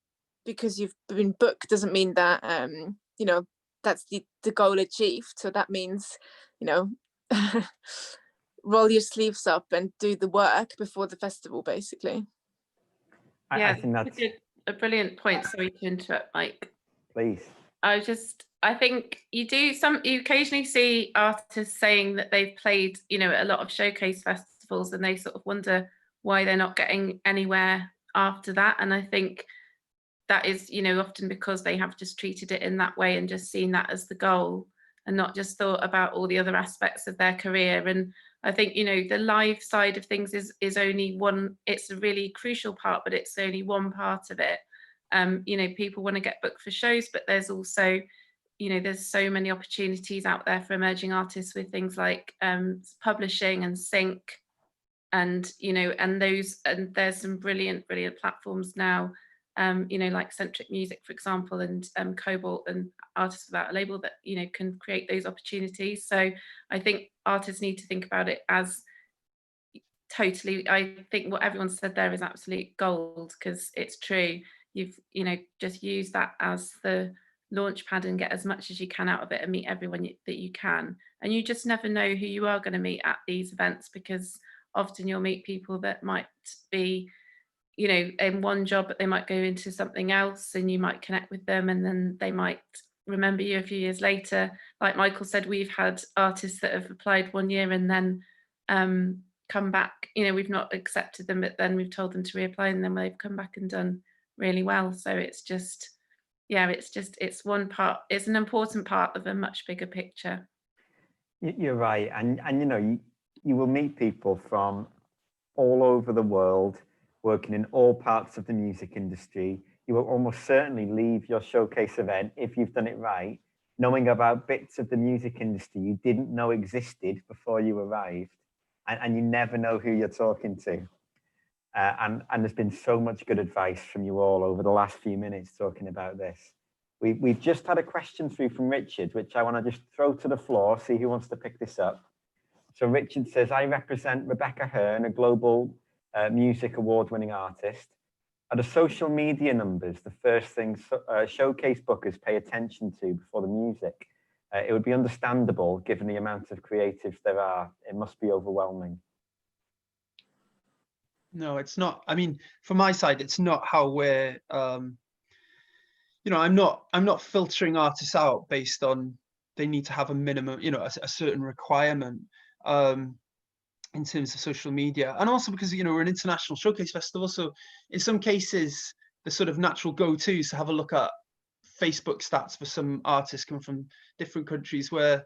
because you've been booked doesn't mean that you know, that's the goal achieved. So that means, you know, roll your sleeves up and do the work before the festival, basically. Yeah, I think that's a brilliant point. Sorry to interrupt, Mike. Please. I think you occasionally see artists saying that they've played, you know, a lot of showcase festivals, and they sort of wonder why they're not getting anywhere after that. And I think that is, you know, often because they have just treated it in that way and just seen that as the goal, and not just thought about all the other aspects of their career. And I think, you know, the live side of things is only one, it's a really crucial part, but it's only one part of it. You know, people want to get booked for shows, but there's also, you know, there's so many opportunities out there for emerging artists with things like publishing and sync, and, you know, and there's some brilliant platforms now, you know, like Centric Music, for example, and Cobalt and Artists Without a Label that, you know, can create those opportunities. So I think artists need to think about it as totally, I think what everyone said there is absolute gold, because it's true. You've, you know, just use that as the launch pad and get as much as you can out of it and meet everyone that you can. And you just never know who you are going to meet at these events, because often you'll meet people that might be, you know, in one job, but they might go into something else, and you might connect with them, and then they might remember you a few years later. Like Michael said, we've had artists that have applied one year and then come back, you know, we've not accepted them, but then we've told them to reapply, and then they've come back and done really well. So it's just, yeah, it's one part, it's an important part of a much bigger picture. You're right. And you know, you will meet people from all over the world, working in all parts of the music industry. You will almost certainly leave your showcase event, if you've done it right, knowing about bits of the music industry you didn't know existed before you arrived, and you never know who you're talking to. And there's been so much good advice from you all over the last few minutes talking about this. We've just had a question through from Richard, which I want to just throw to the floor, see who wants to pick this up. So Richard says, I represent Rebecca Hearn, a global music award-winning artist. Are the social media numbers the first thing showcase bookers pay attention to before the music? It would be understandable given the amount of creatives there are. It must be overwhelming. No, it's not. I mean, from my side, it's not how we're, you know, I'm not filtering artists out based on they need to have a minimum, you know, a certain requirement in terms of social media. And also because, you know, we're an international showcase festival. So in some cases, the sort of natural go-tos to have a look at Facebook stats for some artists coming from different countries where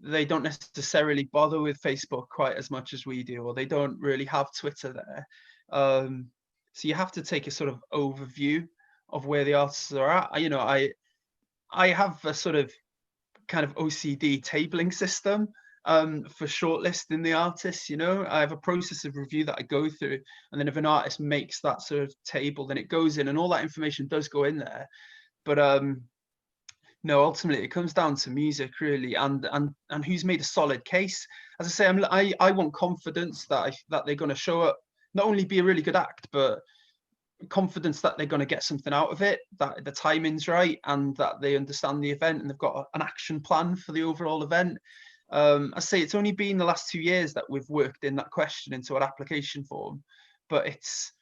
they don't necessarily bother with Facebook quite as much as we do, or they don't really have Twitter there. So you have to take a sort of overview of where the artists are at. You know, I have a sort of kind of OCD tabling system for shortlisting the artists. You know, I have a process of review that I go through, and then if an artist makes that sort of table, then it goes in, and all that information does go in there. But no, ultimately it comes down to music really, and who's made a solid case. As I say, I want confidence that they're going to show up, not only be a really good act, but confidence that they're going to get something out of it, that the timing's right, and that they understand the event and they've got an action plan for the overall event. I say it's only been the last 2 years that we've worked in that question into our application form, but it's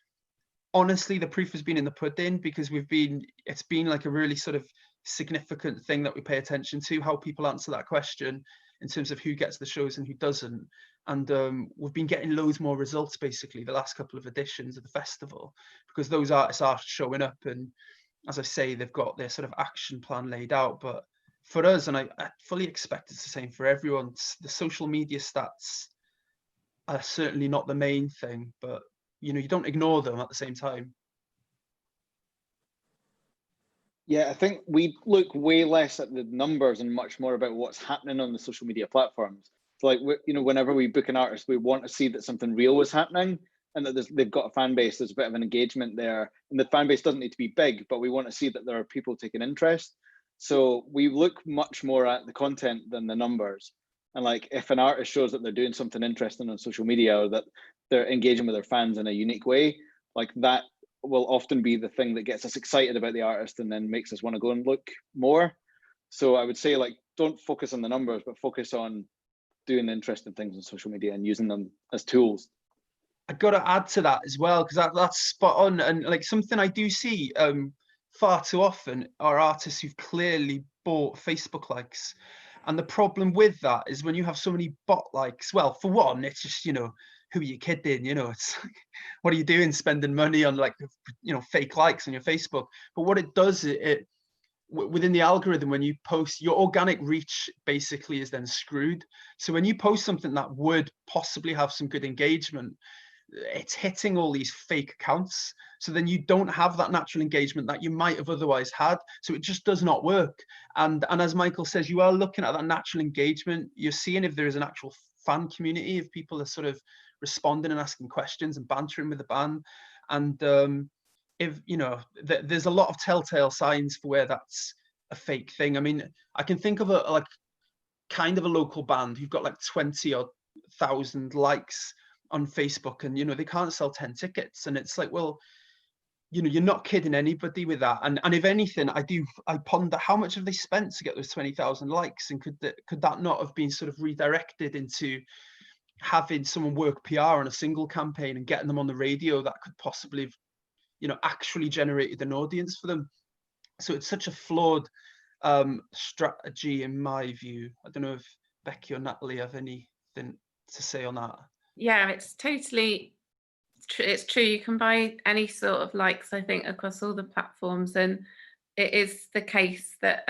honestly, the proof has been in the pudding, because it's been like a really sort of significant thing that we pay attention to, how people answer that question in terms of who gets the shows and who doesn't. And we've been getting loads more results basically the last couple of editions of the festival, because those artists are showing up, and as I say, they've got their sort of action plan laid out. But for us, and I fully expect it's the same for everyone, the social media stats are certainly not the main thing, but you know, you don't ignore them at the same time. Yeah, I think we look way less at the numbers and much more about what's happening on the social media platforms. So like, whenever we book an artist, we want to see that something real is happening and that they've got a fan base, there's a bit of an engagement there. And the fan base doesn't need to be big, but we want to see that there are people taking interest. So we look much more at the content than the numbers. And like, if an artist shows that they're doing something interesting on social media or that they're engaging with their fans in a unique way, like that will often be the thing that gets us excited about the artist and then makes us want to go and look more. So I would say, like, don't focus on the numbers, but focus on doing interesting things on social media and using them as tools. I got to add to that as well, because that's spot on. And like, something I do see far too often are artists who've clearly bought Facebook likes. And the problem with that is when you have so many bot likes, well, for one, it's just, who are you kidding? It's like, what are you doing spending money on, like, fake likes on your Facebook? But what it does, it within the algorithm, when you post, your organic reach basically is then screwed. So when you post something that would possibly have some good engagement, it's hitting all these fake accounts. So then you don't have that natural engagement that you might have otherwise had. So it just does not work. And as Michael says, you are looking at that natural engagement. You're seeing if there is an actual fan community, if people are sort of responding and asking questions and bantering with the band. And if there's a lot of telltale signs for where that's a fake thing. I mean, I can think of a kind of a local band who've got like 20,000 likes on Facebook, and they can't sell 10 tickets, and it's like, well, you're not kidding anybody with that. And if anything, I ponder how much have they spent to get those 20,000 likes, and could that not have been sort of redirected into having someone work PR on a single campaign and getting them on the radio that could possibly have actually generated an audience for them? So it's such a flawed strategy in my view. I don't know if Becky or Natalie have anything to say on that. Yeah, it's totally true. It's true. You can buy any sort of likes, I think, across all the platforms, and it is the case that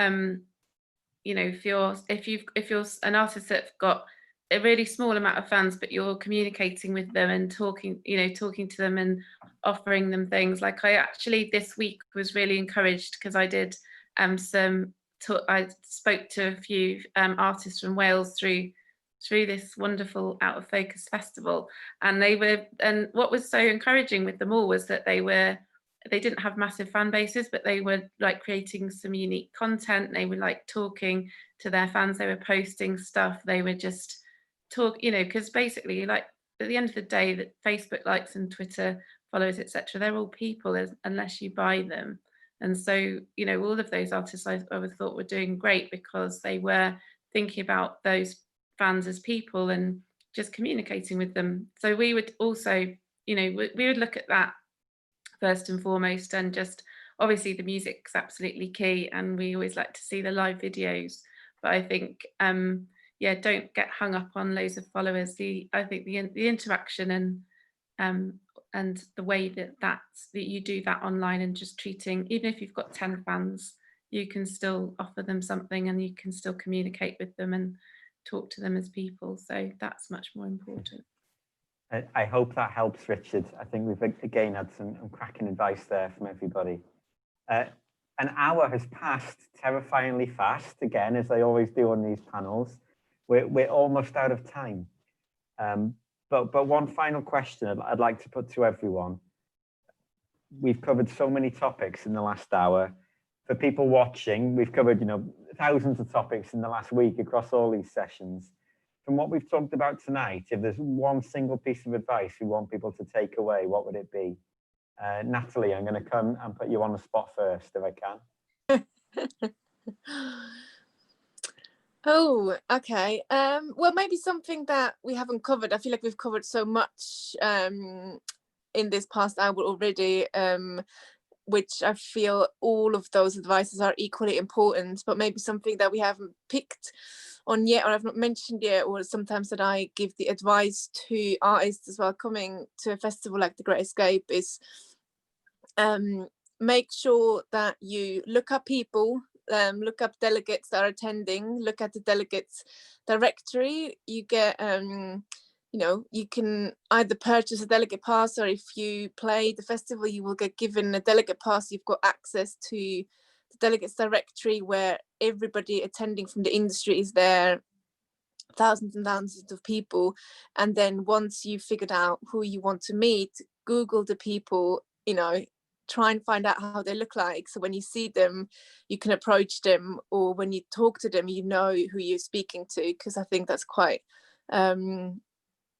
if you're an artist that's got a really small amount of fans, but you're communicating with them and talking to them and offering them things. Like, I actually this week was really encouraged because I did I spoke to a few artists from Wales through this wonderful Out of Focus festival, and what was so encouraging with them all was that they didn't have massive fan bases, but they were like creating some unique content. They were like talking to their fans, they were posting stuff, they were just because basically, like, at the end of the day, that Facebook likes and Twitter followers, etc., they're all people unless you buy them. And so all of those artists I would thought were doing great because they were thinking about those fans as people and just communicating with them. So we would also we would look at that first and foremost, and just obviously the music's absolutely key, and we always like to see the live videos. But I think don't get hung up on loads of followers. I think the interaction and the way that you do that online, and just treating, even if you've got 10 fans, you can still offer them something and you can still communicate with them and talk to them as people. So that's much more important. I hope that helps, Richard. I think we've again had some cracking advice there from everybody. An hour has passed terrifyingly fast, again, as they always do on these panels. We're almost out of time. But one final question I'd like to put to everyone. We've covered so many topics in the last hour. For people watching, we've covered thousands of topics in the last week across all these sessions. From what we've talked about tonight, if there's one single piece of advice we want people to take away, what would it be? Natalie, I'm going to come and put you on the spot first, if I can. Oh, okay. Well, maybe something that we haven't covered. I feel like we've covered so much in this past hour already, which I feel all of those advices are equally important, but maybe something that we haven't picked on yet, or I've not mentioned yet, or sometimes that I give the advice to artists as well coming to a festival like The Great Escape is make sure that you look up people, look up delegates that are attending, look at the delegates directory. You get you can either purchase a delegate pass, or if you play the festival, you will get given a delegate pass. You've got access to the delegates directory where everybody attending from the industry is there, thousands and thousands of people. And then once you've figured out who you want to meet, Google the people, you know, try and find out how they look like. So when you see them, you can approach them, or when you talk to them, you know who you're speaking to, because I think that's quite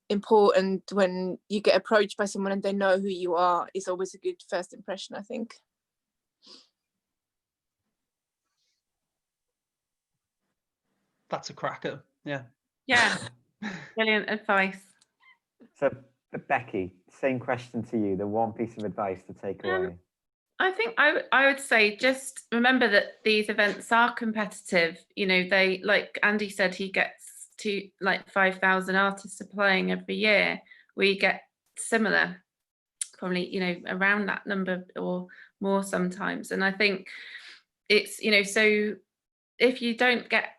important. When you get approached by someone and they know who you are, it's always a good first impression, I think. That's a cracker. Yeah. Yeah, brilliant advice. So, Becky, same question to you, the one piece of advice to take away. I think I would say just remember that these events are competitive. You know, they, like Andy said, he gets to like 5,000 artists applying every year. We get similar, probably, you know, around that number or more sometimes. And I think it's, you know, so if you don't get,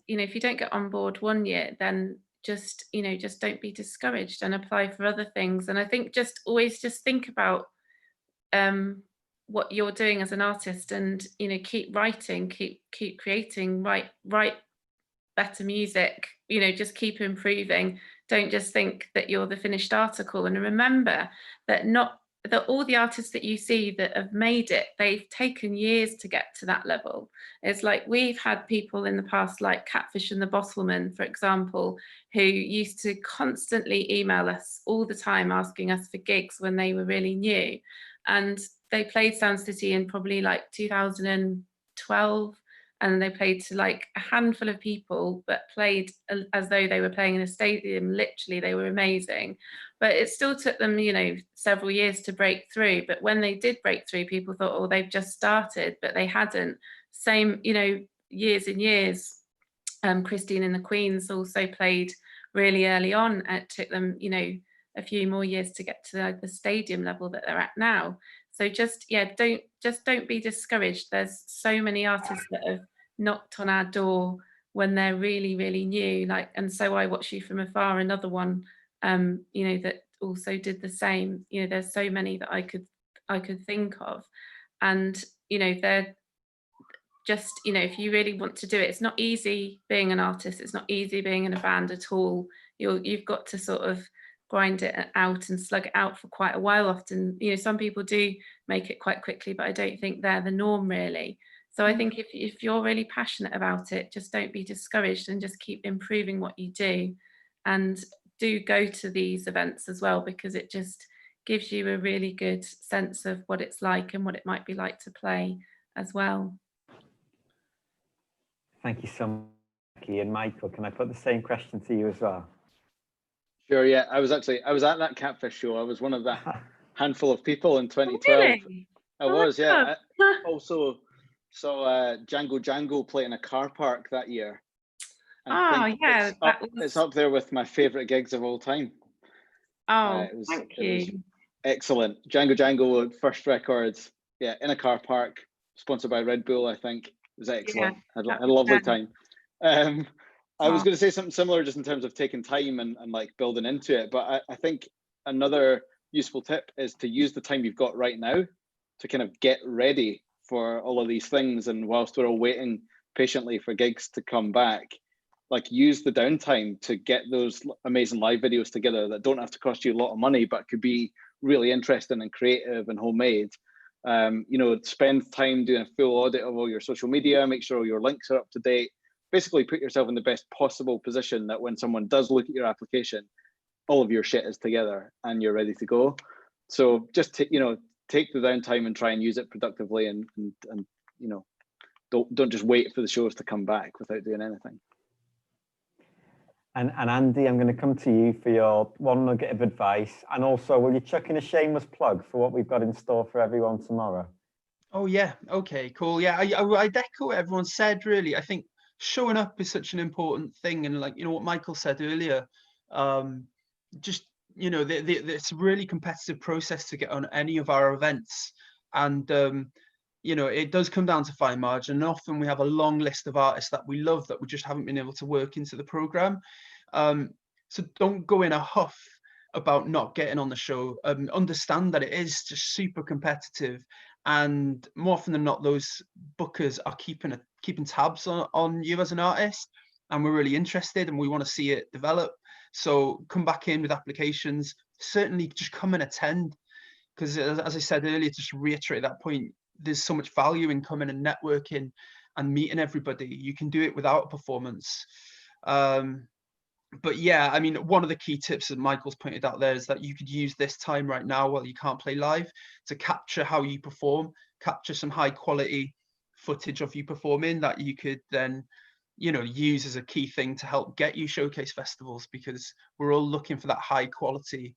you know, if you don't get on board one year, then just, you know, just don't be discouraged and apply for other things. And I think just always just think about what you're doing as an artist, and, you know, keep writing, keep creating, write better music, you know, just keep improving. Don't just think that you're the finished article. And remember that all the artists that you see that have made it, they've taken years to get to that level. It's like we've had people in the past, like Catfish and the Bottlemen, for example, who used to constantly email us all the time asking us for gigs when they were really new. And they played Sound City in probably like 2012, and they played to like a handful of people, but played as though they were playing in a stadium. Literally, they were amazing. But it still took them, you know, several years to break through. But when they did break through, people thought, oh, they've just started, but they hadn't. Same, you know, years and years. Christine and the Queens also played really early on. It took them, you know, a few more years to get to the stadium level that they're at now. So just, yeah, don't be discouraged. There's so many artists that have knocked on our door when they're really, really new. Like, and So I Watch You From Afar, another one, you know, that also did the same. You know, there's so many that I could think of, and, you know, they're just, you know, if you really want to do it, it's not easy being an artist. It's not easy being in a band at all. You've got to sort of grind it out and slug it out for quite a while. Often, you know, some people do make it quite quickly, but I don't think they're the norm, really. So I think if you're really passionate about it, just don't be discouraged and just keep improving what you do, and do go to these events as well, because it just gives you a really good sense of what it's like and what it might be like to play as well. Thank you so much, Becky. And Michael, can I put the same question to you as well? Sure, yeah. I was at that Catfish show. I was one of that handful of people in 2012. Really? I was, yeah. I also saw Django Django play in a car park that year. Oh, yeah. It's up there with my favourite gigs of all time. Oh, thank you. It was excellent. Django Django, first records, yeah, in a car park, sponsored by Red Bull, I think. It was excellent. Yeah, had a lovely time. I was going to say something similar just in terms of taking time and like building into it. But I think another useful tip is to use the time you've got right now to kind of get ready for all of these things. And whilst we're all waiting patiently for gigs to come back, like use the downtime to get those amazing live videos together that don't have to cost you a lot of money, but could be really interesting and creative and homemade. You know, spend time doing a full audit of all your social media, make sure all your links are up to date. Basically put yourself in the best possible position that when someone does look at your application, all of your shit is together and you're ready to go. So just take the downtime and try and use it productively, and you know, don't just wait for the shows to come back without doing anything. And Andy, I'm going to come to you for your one nugget of advice. And also, will you chuck in a shameless plug for what we've got in store for everyone tomorrow? Oh yeah, okay, cool. Yeah, I'd echo what everyone said, really. I think showing up is such an important thing, and like, you know, what Michael said earlier, just, you know, it's a really competitive process to get on any of our events, and you know, it does come down to fine margin, and often we have a long list of artists that we love that we just haven't been able to work into the program. So don't go in a huff about not getting on the show. Understand that it is just super competitive, And more often than not, those bookers are keeping tabs on you as an artist, and we're really interested and we want to see it develop. So come back in with applications. Certainly just come and attend, because as I said earlier, just to reiterate that point, there's so much value in coming and networking and meeting everybody. You can do it without a performance. But yeah, I mean, one of the key tips that Michael's pointed out there is that you could use this time right now while you can't play live to capture how you perform, capture some high quality footage of you performing that you could then, you know, use as a key thing to help get you showcase festivals, because we're all looking for that high quality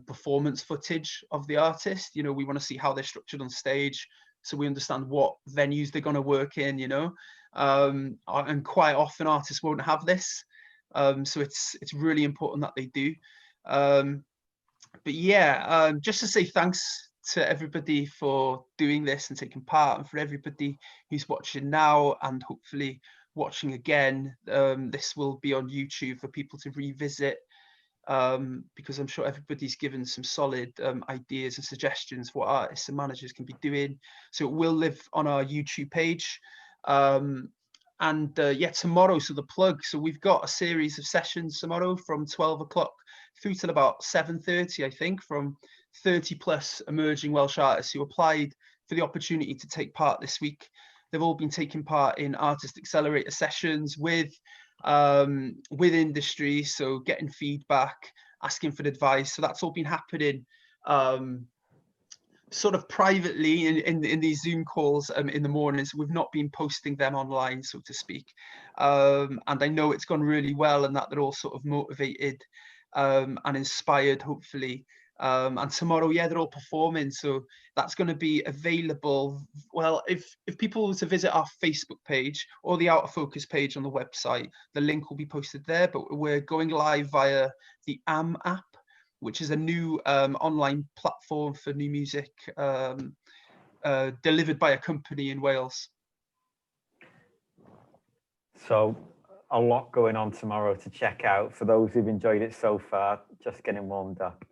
performance footage of the artist. You know, we want to see how they're structured on stage, so we understand what venues they're going to work in, you know, and quite often artists won't have this. So it's really important that they do. But yeah, just to say thanks to everybody for doing this and taking part, and for everybody who's watching now and hopefully watching again. This will be on YouTube for people to revisit, because I'm sure everybody's given some solid ideas and suggestions for what artists and managers can be doing. So it will live on our YouTube page. And yeah, tomorrow, so the plug, so we've got a series of sessions tomorrow from 12 o'clock through till about 7:30, I think, from 30 plus emerging Welsh artists who applied for the opportunity to take part this week. They've all been taking part in Artist Accelerator sessions with industry, so getting feedback, asking for advice. So that's all been happening sort of privately in these Zoom calls in the mornings. We've not been posting them online, so to speak. And I know it's gone really well, and that they're all sort of motivated and inspired, hopefully. And tomorrow, yeah, they're all performing, so that's going to be available. Well, if people were to visit our Facebook page or the Out of Focus page on the website, the link will be posted there. But we're going live via the AM app, which is a new online platform for new music delivered by a company in Wales. So a lot going on tomorrow to check out for those who've enjoyed it so far, just getting warmed up.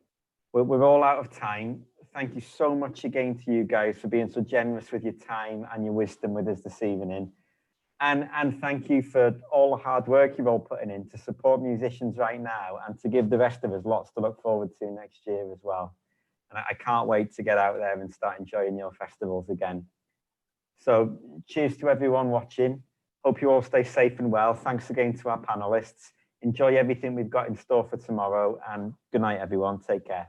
We're all out of time. Thank you so much again to you guys for being so generous with your time and your wisdom with us this evening. And thank you for all the hard work you're all putting in to support musicians right now and to give the rest of us lots to look forward to next year as well. And I can't wait to get out there and start enjoying your festivals again. So cheers to everyone watching. Hope you all stay safe and well. Thanks again to our panelists. Enjoy everything we've got in store for tomorrow, and good night, everyone. Take care.